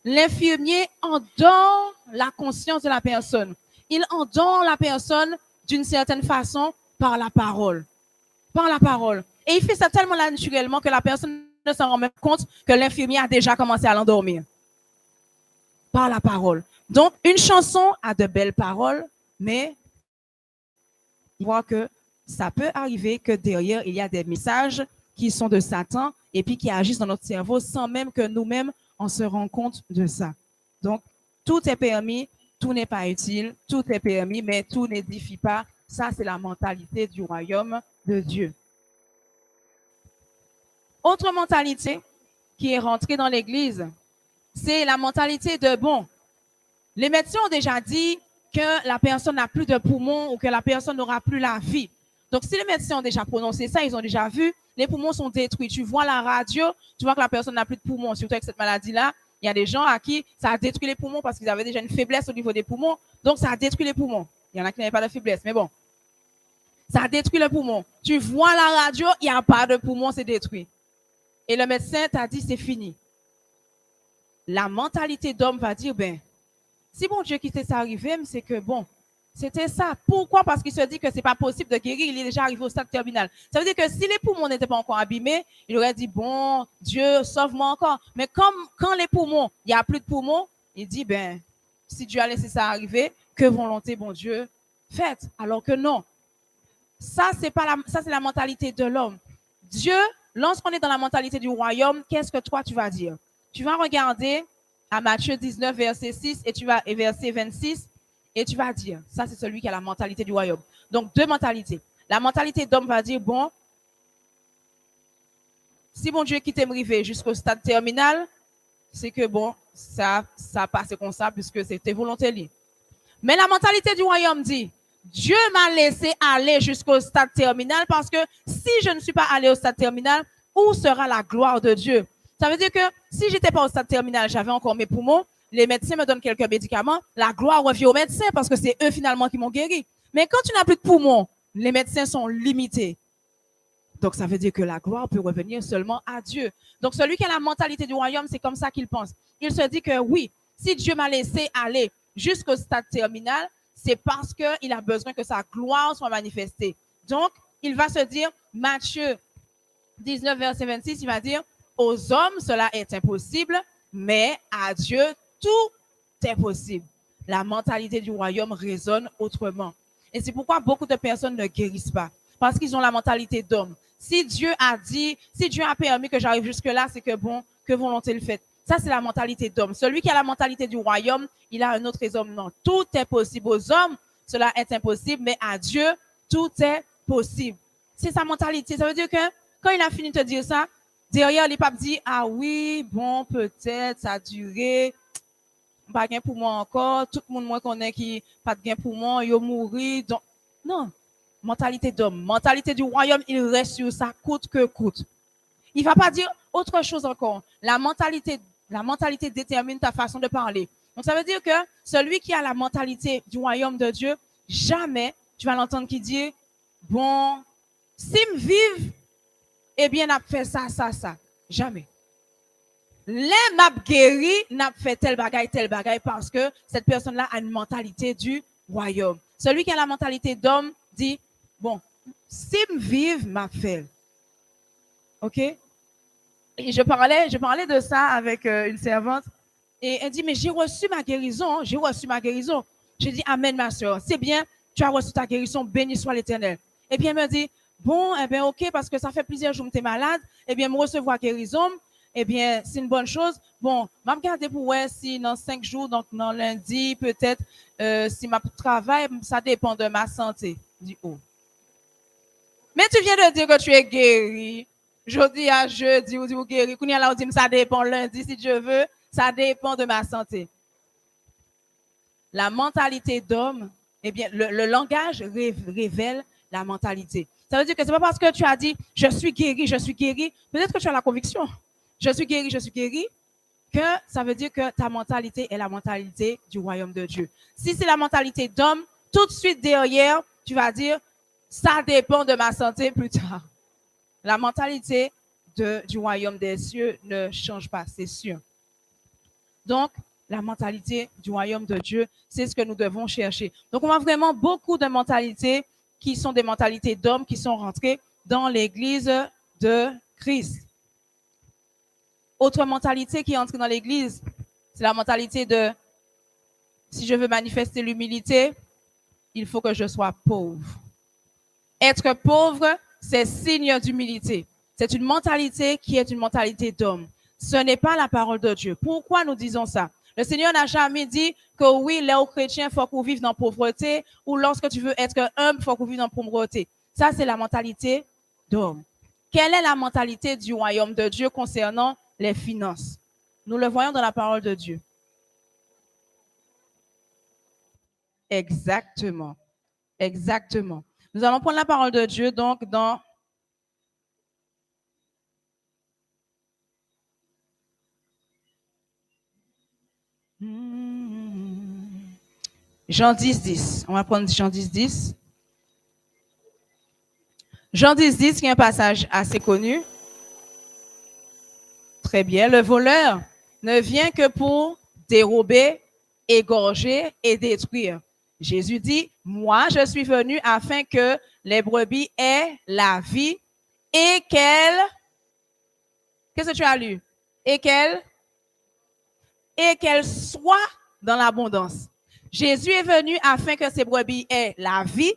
l'infirmier endort la conscience de la personne. Il endort la personne d'une certaine façon par la parole. Par la parole. Et il fait ça tellement naturellement que la personne ne s'en rend même compte que l'infirmier a déjà commencé à l'endormir. Par la parole. Donc, une chanson a de belles paroles, mais il voit que ça peut arriver que derrière, il y a des messages qui sont de Satan et puis qui agissent dans notre cerveau sans même que nous-mêmes, on se rende compte de ça. Donc, tout est permis, tout n'est pas utile, tout est permis, mais tout n'édifie pas. Ça, c'est la mentalité du royaume de Dieu. Autre mentalité qui est rentrée dans l'Église, c'est la mentalité de, bon, les médecins ont déjà dit que la personne n'a plus de poumons ou que la personne n'aura plus la vie. Donc, si les médecins ont déjà prononcé ça, ils ont déjà vu, les poumons sont détruits. Tu vois la radio, tu vois que la personne n'a plus de poumons. Surtout avec cette maladie-là, il y a des gens à qui ça a détruit les poumons parce qu'ils avaient déjà une faiblesse au niveau des poumons. Donc, ça a détruit les poumons. Il y en a qui n'avaient pas de faiblesse, mais bon. Ça a détruit le poumon. Tu vois la radio, il n'y a pas de poumon, c'est détruit. Et le médecin t'a dit, c'est fini. La mentalité d'homme va dire, ben, si bon Dieu qui ça arrivé, c'est que bon, c'était ça. Pourquoi? Parce qu'il se dit que c'est pas possible de guérir, il est déjà arrivé au stade terminal. Ça veut dire que si les poumons n'étaient pas encore abîmés, il aurait dit, bon, Dieu, sauve-moi encore. Mais comme quand les poumons, il n'y a plus de poumons, il dit, ben, si Dieu a laissé ça arriver, que volonté, bon Dieu, faites. Alors que non. Ça, c'est la mentalité de l'homme. Dieu, lorsqu'on est dans la mentalité du royaume, qu'est-ce que toi, tu vas dire? Tu vas regarder à Matthieu 19, verset 6 et verset 26, et tu vas dire, ça c'est celui qui a la mentalité du royaume. Donc, deux mentalités. La mentalité d'homme va dire, bon, si mon Dieu qui t'aime arrivé jusqu'au stade terminal, c'est que bon, ça passe comme ça puisque c'était volonté libre. Mais la mentalité du royaume dit, Dieu m'a laissé aller jusqu'au stade terminal parce que si je ne suis pas allé au stade terminal, où sera la gloire de Dieu? Ça veut dire que si je n'étais pas au stade terminal, j'avais encore mes poumons, les médecins me donnent quelques médicaments, la gloire revient aux médecins parce que c'est eux finalement qui m'ont guéri. Mais quand tu n'as plus de poumons, les médecins sont limités. Donc, ça veut dire que la gloire peut revenir seulement à Dieu. Donc, celui qui a la mentalité du royaume, c'est comme ça qu'il pense. Il se dit que oui, si Dieu m'a laissé aller jusqu'au stade terminal, c'est parce qu'il a besoin que sa gloire soit manifestée. Donc, il va se dire, Matthieu 19, verset 26, il va dire, aux hommes, cela est impossible, mais à Dieu, tout est possible. La mentalité du royaume résonne autrement. Et c'est pourquoi beaucoup de personnes ne guérissent pas. Parce qu'ils ont la mentalité d'homme. Si Dieu a dit, si Dieu a permis que j'arrive jusque-là, c'est que bon, que volonté le fait. Ça, c'est la mentalité d'homme. Celui qui a la mentalité du royaume, il a un autre raisonnement. Tout est possible aux hommes, cela est impossible, mais à Dieu, tout est possible. C'est sa mentalité. Ça veut dire que quand il a fini de te dire ça, derrière, les papes disent, ah oui, bon, peut-être, ça a duré, pas gain pour moi encore, tout le monde moi connaît qui pas de gain pour moi, il mourir. Donc, non. Mentalité d'homme, mentalité du royaume, il reste sur ça coûte que coûte. Il va pas dire autre chose encore. La mentalité détermine ta façon de parler. Donc ça veut dire que celui qui a la mentalité du royaume de Dieu, jamais tu vas l'entendre qui dit bon, si me vive, eh bien n'a fait ça. Jamais. Les m'a guéri, n'a fait tel bagaille parce que cette personne-là a une mentalité du royaume. Celui qui a la mentalité d'homme dit bon, si me vive, m'a fait. OK? Et je parlais de ça avec une servante et elle dit mais j'ai reçu ma guérison. J'ai dit amen ma soeur. C'est bien, tu as reçu ta guérison, béni soit l'Éternel. Et puis elle me dit bon, eh bien OK parce que ça fait plusieurs jours que tu es malade, eh bien me recevoir guérison, eh bien c'est une bonne chose. Bon, m'a regarder pour ouais si dans 5 jours donc dans lundi peut-être si ma travail, ça dépend de ma santé. Je dis oh. Mais tu viens de dire que tu es guéri. Jeudi à jeudi, ou dit guéri. Kounia là, on dit ça dépend lundi si Dieu veut. Ça dépend de ma santé. La mentalité d'homme, eh bien, le langage révèle la mentalité. Ça veut dire que c'est pas parce que tu as dit je suis guéri. Peut-être que tu as la conviction. Je suis guéri, que ça veut dire que ta mentalité est la mentalité du royaume de Dieu. Si c'est la mentalité d'homme, tout de suite derrière, tu vas dire ça dépend de ma santé plus tard. La mentalité du royaume des cieux ne change pas, c'est sûr. Donc, la mentalité du royaume de Dieu, c'est ce que nous devons chercher. Donc, on a vraiment beaucoup de mentalités qui sont des mentalités d'hommes qui sont rentrées dans l'Église de Christ. Autre mentalité qui est entrée dans l'Église, c'est la mentalité de si je veux manifester l'humilité, il faut que je sois pauvre. Être pauvre, c'est signe d'humilité. C'est une mentalité qui est une mentalité d'homme. Ce n'est pas la parole de Dieu. Pourquoi nous disons ça? Le Seigneur n'a jamais dit que oui, les chrétiens, il faut qu'on vive dans la pauvreté ou lorsque tu veux être humble, il faut qu'on vive dans la pauvreté. Ça, c'est la mentalité d'homme. Quelle est la mentalité du royaume de Dieu concernant les finances? Nous le voyons dans la parole de Dieu. Exactement. Nous allons prendre la parole de Dieu donc dans Jean 10. On va prendre Jean 10. Jean 10, qui est un passage assez connu. Très bien. Le voleur ne vient que pour dérober, égorger et détruire. Jésus dit, moi, je suis venu afin que les brebis aient la vie et qu'elles... Qu'est-ce que tu as lu? Et qu'elles soient dans l'abondance. Jésus est venu afin que ces brebis aient la vie,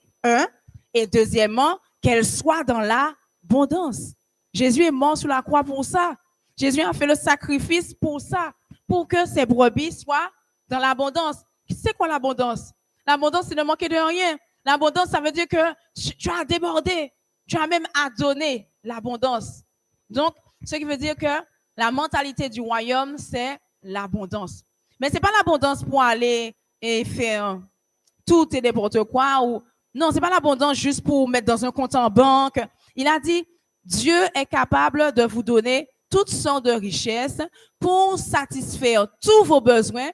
et deuxièmement, qu'elles soient dans l'abondance. Jésus est mort sur la croix pour ça. Jésus a fait le sacrifice pour ça, pour que ces brebis soient dans l'abondance. C'est quoi l'abondance? L'abondance, c'est ne manquer de rien. L'abondance, ça veut dire que tu as débordé. Tu as même à donner l'abondance. Donc, ce qui veut dire que la mentalité du royaume, c'est l'abondance. Mais ce n'est pas l'abondance pour aller et faire tout et n'importe quoi. Non, ce n'est pas l'abondance juste pour mettre dans un compte en banque. Il a dit, Dieu est capable de vous donner toutes sortes de richesses pour satisfaire tous vos besoins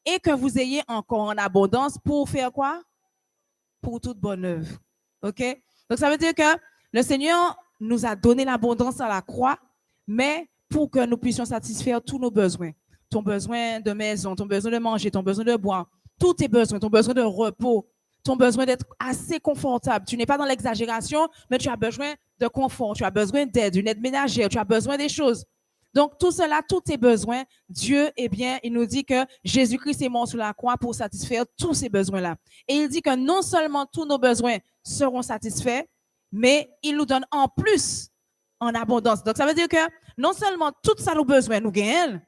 et que vous ayez encore en abondance pour faire quoi? Pour toute bonne œuvre. OK? Donc, ça veut dire que le Seigneur nous a donné l'abondance à la croix, mais pour que nous puissions satisfaire tous nos besoins. Ton besoin de maison, ton besoin de manger, ton besoin de boire, tous tes besoins, ton besoin de repos, ton besoin d'être assez confortable. Tu n'es pas dans l'exagération, mais tu as besoin de confort, tu as besoin d'aide, une aide ménagère, tu as besoin des choses. Donc, tout cela, tous tes besoins, Dieu, eh bien, il nous dit que Jésus-Christ est mort sur la croix pour satisfaire tous ces besoins-là. Et il dit que non seulement tous nos besoins seront satisfaits, mais il nous donne en plus en abondance. Donc, ça veut dire que non seulement tout ça, nos besoins, nous gagnons,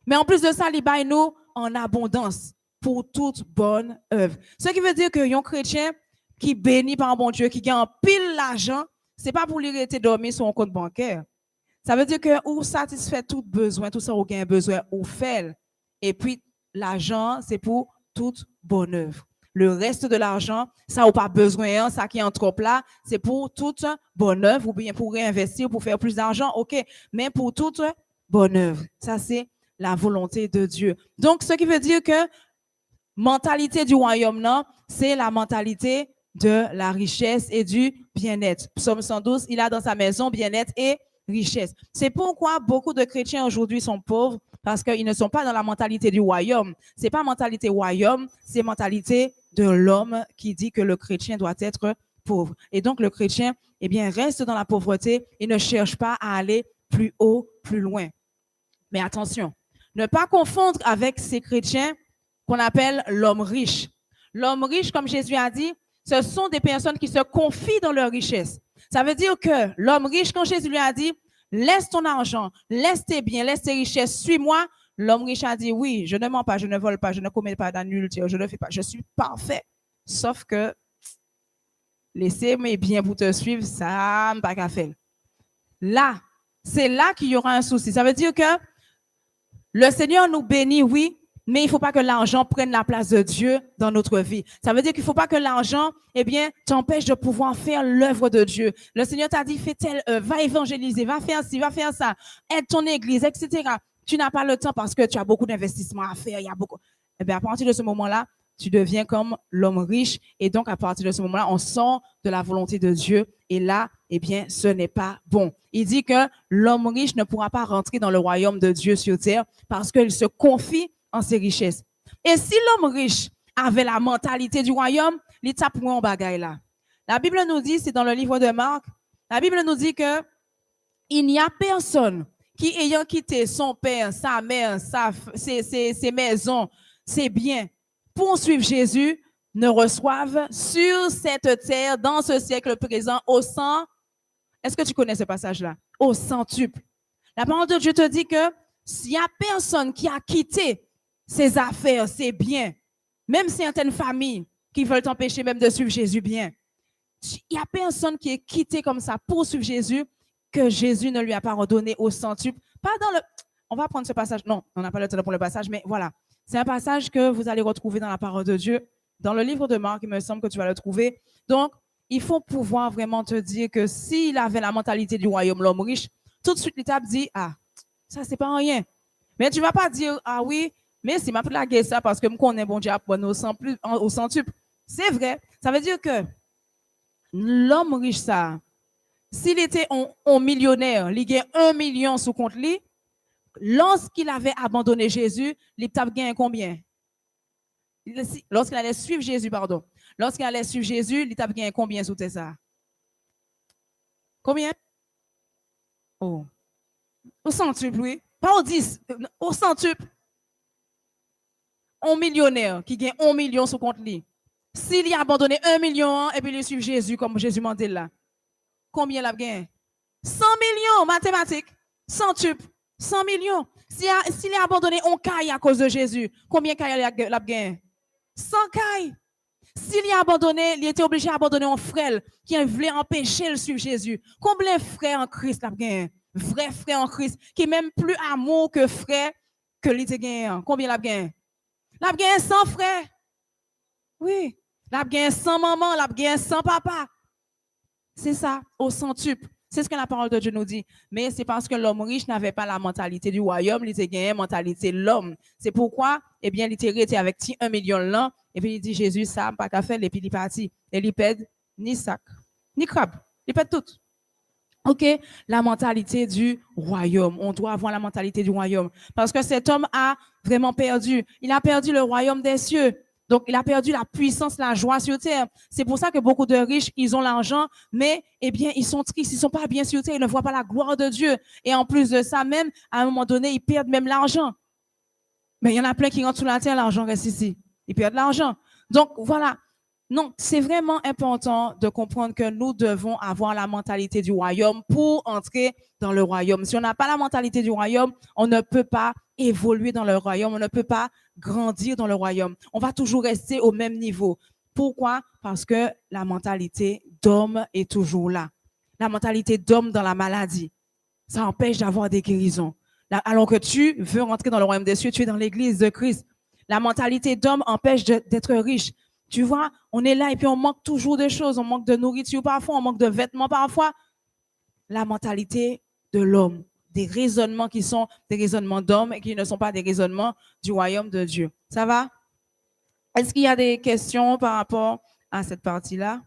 mais en plus de ça, il baille nous en abondance pour toute bonne œuvre. Ce qui veut dire que un chrétien qui bénit par un bon Dieu, qui gagne pile l'argent, c'est pas pour lui rester dormir sur un compte bancaire. Ça veut dire que ou satisfait tout besoin, tout ça, ou gain besoin, ou fait. Et puis, l'argent, c'est pour toute bonne œuvre. Le reste de l'argent, ça n'a pas besoin, ça qui est en trop là, c'est pour toute bonne œuvre, ou bien pour réinvestir, pour faire plus d'argent, OK. Mais pour toute bonne œuvre. Ça, c'est la volonté de Dieu. Donc, ce qui veut dire que mentalité du royaume, non, c'est la mentalité de la richesse et du bien-être. Psaume 112, il a dans sa maison bien-être et richesse. C'est pourquoi beaucoup de chrétiens aujourd'hui sont pauvres, parce qu'ils ne sont pas dans la mentalité du royaume. Ce n'est pas mentalité royaume, c'est mentalité de l'homme qui dit que le chrétien doit être pauvre. Et donc, le chrétien, eh bien, reste dans la pauvreté et ne cherche pas à aller plus haut, plus loin. Mais attention, ne pas confondre avec ces chrétiens qu'on appelle l'homme riche. L'homme riche, comme Jésus a dit, ce sont des personnes qui se confient dans leur richesse. Ça veut dire que l'homme riche, quand Jésus lui a dit, laisse ton argent, laisse tes biens, laisse tes richesses, suis-moi, l'homme riche a dit, oui, je ne mens pas, je ne vole pas, je ne commets pas d'adultère, je ne fais pas, je suis parfait. Sauf que laisser mes biens pour te suivre, ça n'a pas qu'à faire. Là, c'est là qu'il y aura un souci. Ça veut dire que le Seigneur nous bénit, oui, mais il ne faut pas que l'argent prenne la place de Dieu dans notre vie. Ça veut dire qu'il ne faut pas que l'argent, eh bien, t'empêche de pouvoir faire l'œuvre de Dieu. Le Seigneur t'a dit, fais tel, va évangéliser, va faire ci, va faire ça, aide ton église, etc. Tu n'as pas le temps parce que tu as beaucoup d'investissements à faire, il y a beaucoup. Eh bien, à partir de ce moment-là, tu deviens comme l'homme riche. Et donc, à partir de ce moment-là, on sort de la volonté de Dieu. Et là, eh bien, ce n'est pas bon. Il dit que l'homme riche ne pourra pas rentrer dans le royaume de Dieu sur terre parce qu'il se confie en ses richesses. Et si l'homme riche avait la mentalité du royaume, il tape en bagaille là. La Bible nous dit, c'est dans le livre de Marc, la Bible nous dit que il n'y a personne qui, ayant quitté son père, sa mère, ses maisons, ses biens, pour suivre Jésus, ne reçoivent sur cette terre, dans ce siècle présent, au cent. Est-ce que tu connais ce passage-là? Au centuple. La parole de Dieu te dit que s'il y a personne qui a quitté ses affaires, ses biens, même certaines familles qui veulent t'empêcher même de suivre Jésus bien, il n'y a personne qui est quitté comme ça pour suivre Jésus que Jésus ne lui a pas redonné au centuple. Pas dans le... On va prendre ce passage. Non, on n'a pas le temps pour le passage, mais voilà. C'est un passage que vous allez retrouver dans la parole de Dieu. Dans le livre de Marc, il me semble que tu vas le trouver. Donc, il faut pouvoir vraiment te dire que s'il avait la mentalité du royaume, l'homme riche, tout de suite, l'étape dit, ah, ça, c'est pas rien. Mais tu ne vas pas dire, ah oui, mais c'est ma plague ça parce que je connais bon Dieu au centuple. C'est vrai. Ça veut dire que l'homme riche, ça, s'il était un millionnaire, il gagne 1 million sous compte lui, lorsqu'il avait abandonné Jésus, il t'a gagné combien? Lorsqu'il allait suivre Jésus, pardon. Lorsqu'il allait suivre Jésus, il t'a gagné combien sous ça? Combien? Oh. Au centuple, oui. Pas au 10, au centuple. Un millionnaire qui gagne 1 million sous compte lui. S'il a abandonné 1 million et puis il suit Jésus comme Jésus m'a dit là, combien il a gagné? 100 millions, mathématiques. Centuple. 100 millions. S'il a abandonné un caille à cause de Jésus, combien de caille il a gagné? 100 cailles. S'il a abandonné, il était obligé d'abandonner un frère qui voulait empêcher de suivre Jésus. Combien de frères en Christ il a gagné? Vrai frère en Christ qui est même plus amour que frère que il a gagné. Combien il a gagné? Il a gagné 100 frères. Oui. Il a gagné 100 mamans, il a gagné 100 papas. C'est ça, au centuple. C'est ce que la parole de Dieu nous dit. Mais c'est parce que l'homme riche n'avait pas la mentalité du royaume, il était gagné la mentalité de l'homme. C'est pourquoi, eh bien, il était avec 1 million là, et puis il dit, Jésus, ça, pas qu'à faire, et puis il est parti. Et il pède ni sac, ni crabe. Il pède tout. OK, la mentalité du royaume. On doit avoir la mentalité du royaume. Parce que cet homme a vraiment perdu. Il a perdu le royaume des cieux. Donc, il a perdu la puissance, la joie sur terre. C'est pour ça que beaucoup de riches, ils ont l'argent, mais, eh bien, ils sont tristes, ils sont pas bien sur terre, ils ne voient pas la gloire de Dieu. Et en plus de ça, même, à un moment donné, ils perdent même l'argent. Mais il y en a plein qui rentrent sous la terre, l'argent reste ici. Ils perdent l'argent. Donc, voilà. Non, c'est vraiment important de comprendre que nous devons avoir la mentalité du royaume pour entrer dans le royaume. Si on n'a pas la mentalité du royaume, on ne peut pas évoluer dans le royaume, on ne peut pas grandir dans le royaume. On va toujours rester au même niveau. Pourquoi? Parce que la mentalité d'homme est toujours là. La mentalité d'homme dans la maladie, ça empêche d'avoir des guérisons. Alors que tu veux rentrer dans le royaume des cieux, tu es dans l'église de Christ. La mentalité d'homme empêche d'être riche. Tu vois, on est là et puis on manque toujours de choses. On manque de nourriture parfois, on manque de vêtements parfois. La mentalité de l'homme, des raisonnements qui sont des raisonnements d'homme et qui ne sont pas des raisonnements du royaume de Dieu. Ça va? Est-ce qu'il y a des questions par rapport à cette partie-là?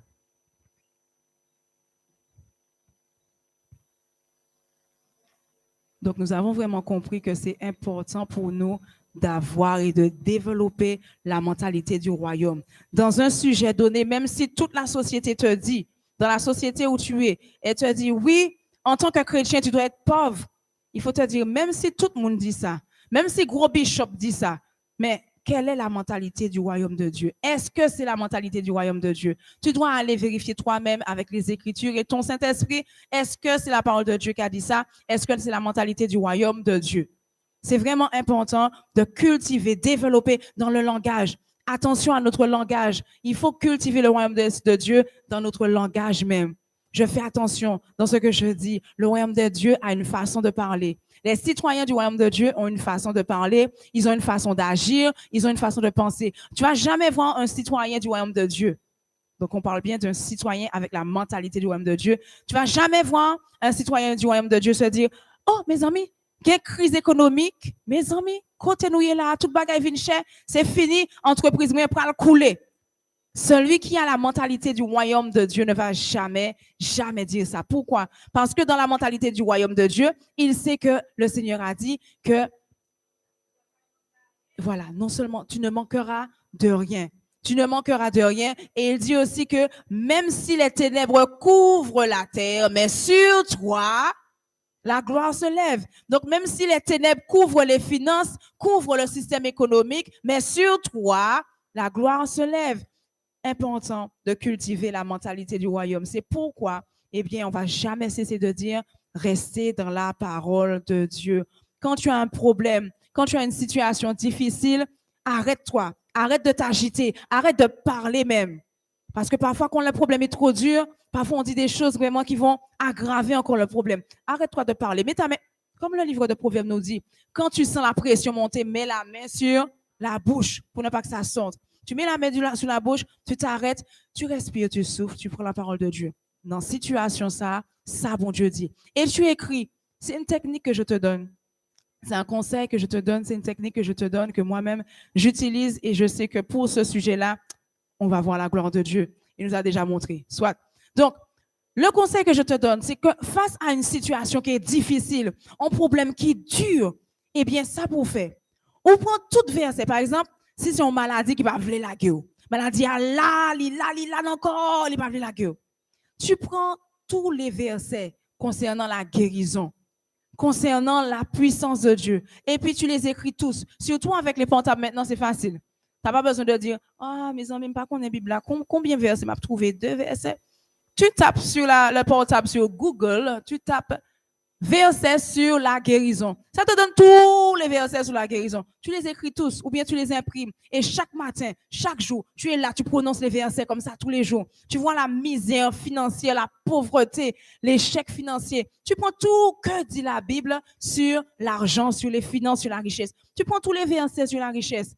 Donc, nous avons vraiment compris que c'est important pour nous d'avoir et de développer la mentalité du royaume. Dans un sujet donné, même si toute la société te dit, dans la société où tu es, elle te dit, oui, en tant que chrétien, tu dois être pauvre. Il faut te dire, même si tout le monde dit ça, même si gros bishop dit ça, mais quelle est la mentalité du royaume de Dieu? Est-ce que c'est la mentalité du royaume de Dieu? Tu dois aller vérifier toi-même avec les Écritures et ton Saint-Esprit. Est-ce que c'est la parole de Dieu qui a dit ça? Est-ce que c'est la mentalité du royaume de Dieu? C'est vraiment important de cultiver, développer dans le langage. Attention à notre langage. Il faut cultiver le royaume de Dieu dans notre langage même. Je fais attention dans ce que je dis. Le royaume de Dieu a une façon de parler. Les citoyens du royaume de Dieu ont une façon de parler, ils ont une façon d'agir, ils ont une façon de penser. Tu vas jamais voir un citoyen du royaume de Dieu. Donc, on parle bien d'un citoyen avec la mentalité du royaume de Dieu. Tu vas jamais voir un citoyen du royaume de Dieu se dire, oh, mes amis, il y a une crise économique, mes amis, côté nous là, tout bagaille vient cher, c'est fini, entreprise moi pour le couler. Celui qui a la mentalité du royaume de Dieu ne va jamais, jamais dire ça. Pourquoi? Parce que dans la mentalité du royaume de Dieu, il sait que le Seigneur a dit que, voilà, non seulement tu ne manqueras de rien, tu ne manqueras de rien. Et il dit aussi que même si les ténèbres couvrent la terre, mais sur toi, la gloire se lève. Donc, même si les ténèbres couvrent les finances, couvrent le système économique, mais sur toi, la gloire se lève. Important de cultiver la mentalité du royaume. C'est pourquoi, eh bien, on va jamais cesser de dire, restez dans la parole de Dieu. Quand tu as un problème, quand tu as une situation difficile, arrête-toi, arrête de t'agiter, arrête de parler même. Parce que parfois, quand le problème est trop dur, parfois on dit des choses vraiment qui vont aggraver encore le problème. Arrête-toi de parler. Mets ta main, comme le livre de Proverbes nous dit, quand tu sens la pression monter, mets la main sur la bouche pour ne pas que ça sorte. Tu mets la main sur la bouche, tu t'arrêtes, tu respires, tu souffles, tu prends la parole de Dieu. Dans situation ça, bon Dieu dit. Et tu écris. C'est une technique que je te donne. C'est un conseil que je te donne, c'est une technique que je te donne, que moi-même j'utilise et je sais que pour ce sujet-là, on va voir la gloire de Dieu. Il nous a déjà montré. Soit. Donc, le conseil que je te donne, c'est que face à une situation qui est difficile, un problème qui dure, eh bien, ça pour faire. On prend tout verset. Par exemple, si c'est une maladie qui va vouloir la gueule, maladie à là, encore, il va vouloir la gueule. Tu prends tous les versets concernant la guérison, concernant la puissance de Dieu, et puis tu les écris tous. Surtout avec les portables maintenant, c'est facile. Tu n'as pas besoin de dire, ah, mes amis, même pas qu'on est Bible là. Combien de versets m'a trouvé 2 versets? Tu tapes sur le portable sur Google, tu tapes versets sur la guérison. Ça te donne tous les versets sur la guérison. Tu les écris tous ou bien tu les imprimes. Et chaque matin, chaque jour, tu es là, tu prononces les versets comme ça tous les jours. Tu vois la misère financière, la pauvreté, l'échec financier. Tu prends tout que dit la Bible sur l'argent, sur les finances, sur la richesse. Tu prends tous les versets sur la richesse,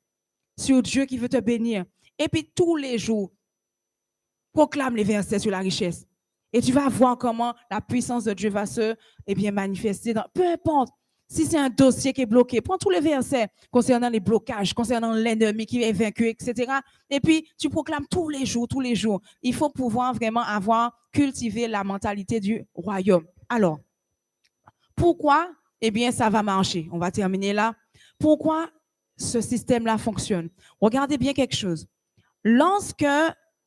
sur Dieu qui veut te bénir. Et puis tous les jours, proclame les versets sur la richesse. Et tu vas voir comment la puissance de Dieu va se manifester dans peu importe. Si c'est un dossier qui est bloqué, prends tous les versets concernant les blocages, concernant l'ennemi qui est vaincu, etc. Et puis, tu proclames tous les jours, tous les jours. Il faut pouvoir vraiment avoir cultivé la mentalité du royaume. Alors, pourquoi? Eh bien, ça va marcher. On va terminer là. Pourquoi ce système-là fonctionne? Regardez bien quelque chose. Lorsque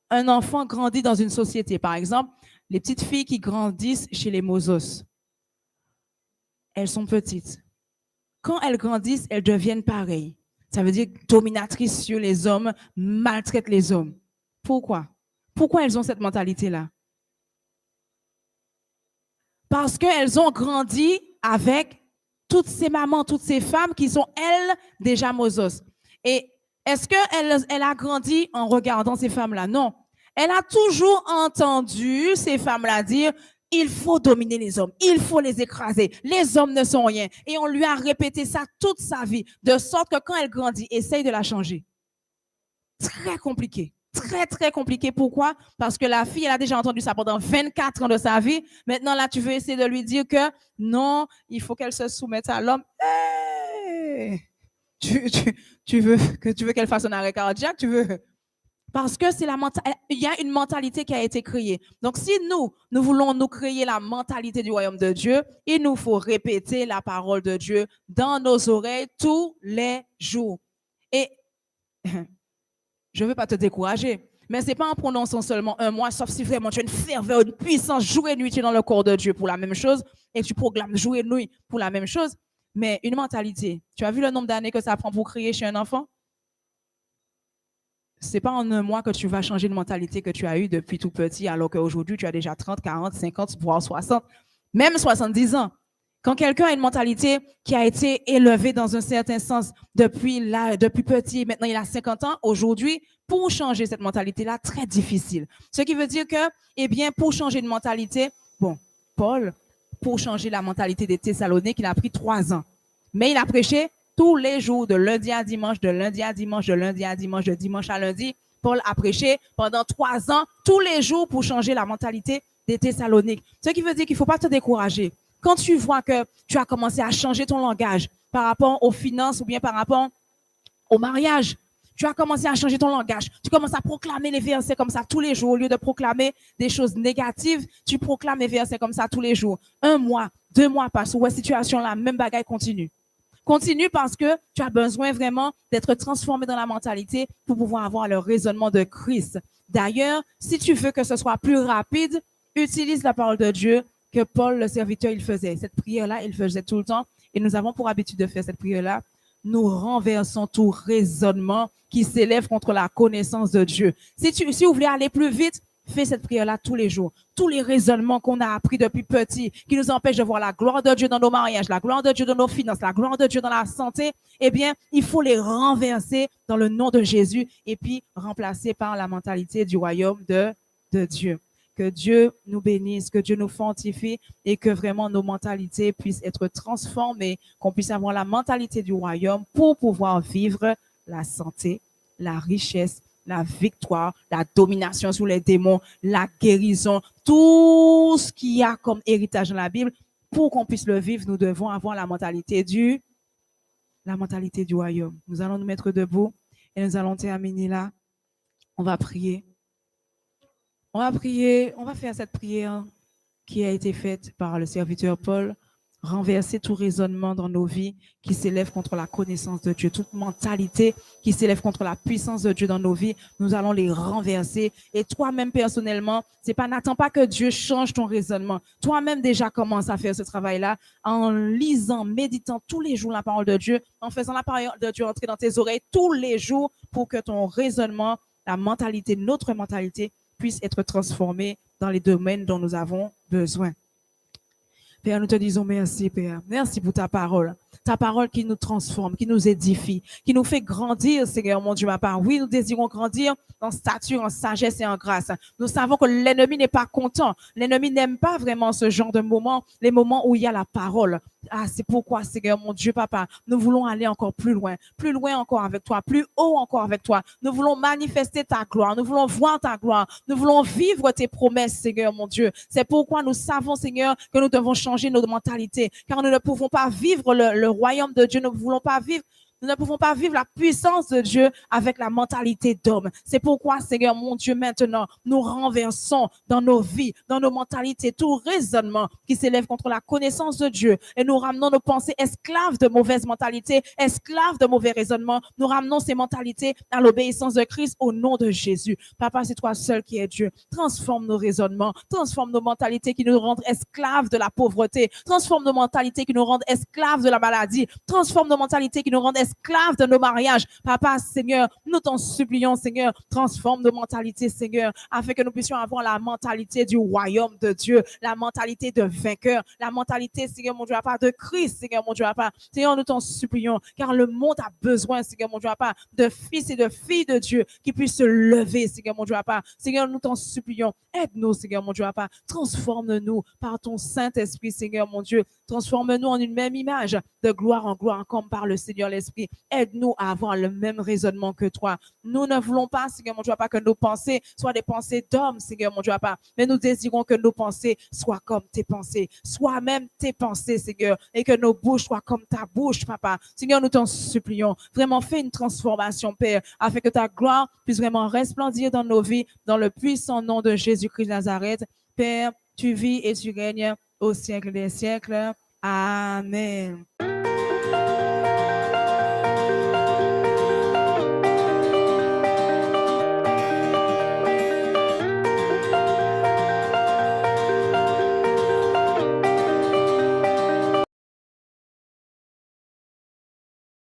un enfant grandit dans une société, par exemple, les petites filles qui grandissent chez les Mozos, elles sont petites. Quand elles grandissent, elles deviennent pareilles. Ça veut dire dominatrices sur les hommes, maltraitent les hommes. Pourquoi? Pourquoi elles ont cette mentalité-là? Parce qu'elles ont grandi avec toutes ces mamans, toutes ces femmes qui sont, elles, déjà Mozos. Et est-ce qu'elle a grandi en regardant ces femmes-là? Non. Elle a toujours entendu ces femmes-là dire il faut dominer les hommes, il faut les écraser, les hommes ne sont rien. Et on lui a répété ça toute sa vie, de sorte que quand elle grandit, essaye de la changer. Très compliqué. Très, très compliqué. Pourquoi? Parce que la fille, elle a déjà entendu ça pendant 24 ans de sa vie. Maintenant, là, tu veux essayer de lui dire que non, il faut qu'elle se soumette à l'homme. Hey! Tu veux qu'elle fasse un arrêt cardiaque? Tu veux? Parce que il y a une mentalité qui a été créée. Donc, si nous voulons nous créer la mentalité du royaume de Dieu, il nous faut répéter la parole de Dieu dans nos oreilles tous les jours. Et je ne veux pas te décourager, mais ce n'est pas en prononçant seulement un mois, sauf si vraiment tu as une ferveur, une puissance, jour et nuit, tu es dans le corps de Dieu pour la même chose, et tu proclames jour et nuit pour la même chose, mais une mentalité. Tu as vu le nombre d'années que ça prend pour créer chez un enfant? Ce n'est pas en un mois que tu vas changer de mentalité que tu as eue depuis tout petit, alors qu'aujourd'hui, tu as déjà 30, 40, 50, voire 60, même 70 ans. Quand quelqu'un a une mentalité qui a été élevée dans un certain sens depuis petit, maintenant il a 50 ans, aujourd'hui, pour changer cette mentalité-là, très difficile. Ce qui veut dire que, eh bien, pour changer de mentalité, bon, Paul, pour changer la mentalité des Thessaloniques, il a pris 3 ans. Mais il a prêché tous les jours, de lundi à dimanche, de lundi à dimanche, de lundi à dimanche, de dimanche à lundi. Paul a prêché pendant 3 ans, tous les jours, pour changer la mentalité des Thessaloniques. Ce qui veut dire qu'il ne faut pas te décourager. Quand tu vois que tu as commencé à changer ton langage par rapport aux finances ou bien par rapport au mariage, tu as commencé à changer ton langage. Tu commences à proclamer les versets comme ça tous les jours. Au lieu de proclamer des choses négatives, tu proclames les versets comme ça tous les jours. 1 mois, 2 mois passent. Ouais, situation, la même bagaille continue. Continue parce que tu as besoin vraiment d'être transformé dans la mentalité pour pouvoir avoir le raisonnement de Christ. D'ailleurs, si tu veux que ce soit plus rapide, utilise la parole de Dieu que Paul, le serviteur, il faisait. Cette prière-là, il faisait tout le temps. Et nous avons pour habitude de faire cette prière-là. Nous renversons tout raisonnement qui s'élève contre la connaissance de Dieu. Si vous voulez aller plus vite, fais cette prière-là tous les jours. Tous les raisonnements qu'on a appris depuis petit, qui nous empêchent de voir la gloire de Dieu dans nos mariages, la gloire de Dieu dans nos finances, la gloire de Dieu dans la santé, eh bien, il faut les renverser dans le nom de Jésus et puis remplacer par la mentalité du royaume de Dieu. Que Dieu nous bénisse, que Dieu nous fortifie et que vraiment nos mentalités puissent être transformées, qu'on puisse avoir la mentalité du royaume pour pouvoir vivre la santé, la richesse, la victoire, la domination sur les démons, la guérison, tout ce qu'il y a comme héritage dans la Bible. Pour qu'on puisse le vivre, nous devons avoir la mentalité du royaume. Nous allons nous mettre debout et nous allons terminer là. On va prier. On va prier, on va faire cette prière qui a été faite par le serviteur Paul, renverser tout raisonnement dans nos vies qui s'élève contre la connaissance de Dieu, toute mentalité qui s'élève contre la puissance de Dieu dans nos vies, nous allons les renverser. Et toi-même personnellement, n'attends pas que Dieu change ton raisonnement. Toi-même déjà commence à faire ce travail-là en lisant, méditant tous les jours la parole de Dieu, en faisant la parole de Dieu entrer dans tes oreilles tous les jours pour que ton raisonnement, la mentalité, notre mentalité, puisse être transformé dans les domaines dont nous avons besoin. Père, nous te disons merci, Père. Merci pour ta parole. Ta parole qui nous transforme, qui nous édifie, qui nous fait grandir, Seigneur mon Dieu, papa. Oui, nous désirons grandir en stature, en sagesse et en grâce. Nous savons que l'ennemi n'est pas content. L'ennemi n'aime pas vraiment ce genre de moments, les moments où il y a la parole. Ah, c'est pourquoi, Seigneur mon Dieu, papa, nous voulons aller encore plus loin encore avec toi, plus haut encore avec toi. Nous voulons manifester ta gloire, nous voulons voir ta gloire, nous voulons vivre tes promesses, Seigneur mon Dieu. C'est pourquoi nous savons, Seigneur, que nous devons changer nos mentalités, car nous ne pouvons pas vivre le royaume de Dieu, nous ne voulons pas vivre nous ne pouvons pas vivre la puissance de Dieu avec la mentalité d'homme. C'est pourquoi, Seigneur mon Dieu, maintenant, nous renversons dans nos vies, dans nos mentalités, tout raisonnement qui s'élève contre la connaissance de Dieu et nous ramenons nos pensées esclaves de mauvaises mentalités, esclaves de mauvais raisonnements. Nous ramenons ces mentalités à l'obéissance de Christ au nom de Jésus. Papa, c'est toi seul qui es Dieu. Transforme nos raisonnements, transforme nos mentalités qui nous rendent esclaves de la pauvreté, transforme nos mentalités qui nous rendent esclaves de la maladie, transforme nos mentalités qui nous rendent esclaves de nos mariages. Papa, Seigneur, nous t'en supplions, Seigneur, transforme nos mentalités, Seigneur, afin que nous puissions avoir la mentalité du royaume de Dieu, la mentalité de vainqueur, la mentalité, Seigneur, mon Dieu, Papa, de Christ, Seigneur, mon Dieu, Papa. Seigneur, nous t'en supplions, car le monde a besoin, Seigneur, mon Dieu, Papa, de fils et de filles de Dieu qui puissent se lever, Seigneur, mon Dieu, Papa. Seigneur, nous t'en supplions, aide-nous, Seigneur, mon Dieu, Papa. Transforme-nous par ton Saint-Esprit, Seigneur, mon Dieu. Transforme-nous en une même image, de gloire en gloire, comme par le Seigneur l'Esprit. Aide-nous à avoir le même raisonnement que toi. Nous ne voulons pas, Seigneur mon Dieu, pas que nos pensées soient des pensées d'hommes, Seigneur mon Dieu, pas. Mais nous désirons que nos pensées soient comme tes pensées, soient même tes pensées, Seigneur, et que nos bouches soient comme ta bouche, Papa. Seigneur, nous t'en supplions. Vraiment, fais une transformation, Père, afin que ta gloire puisse vraiment resplendir dans nos vies, dans le puissant nom de Jésus-Christ de Nazareth. Père, tu vis et tu règnes au siècle des siècles. Amen.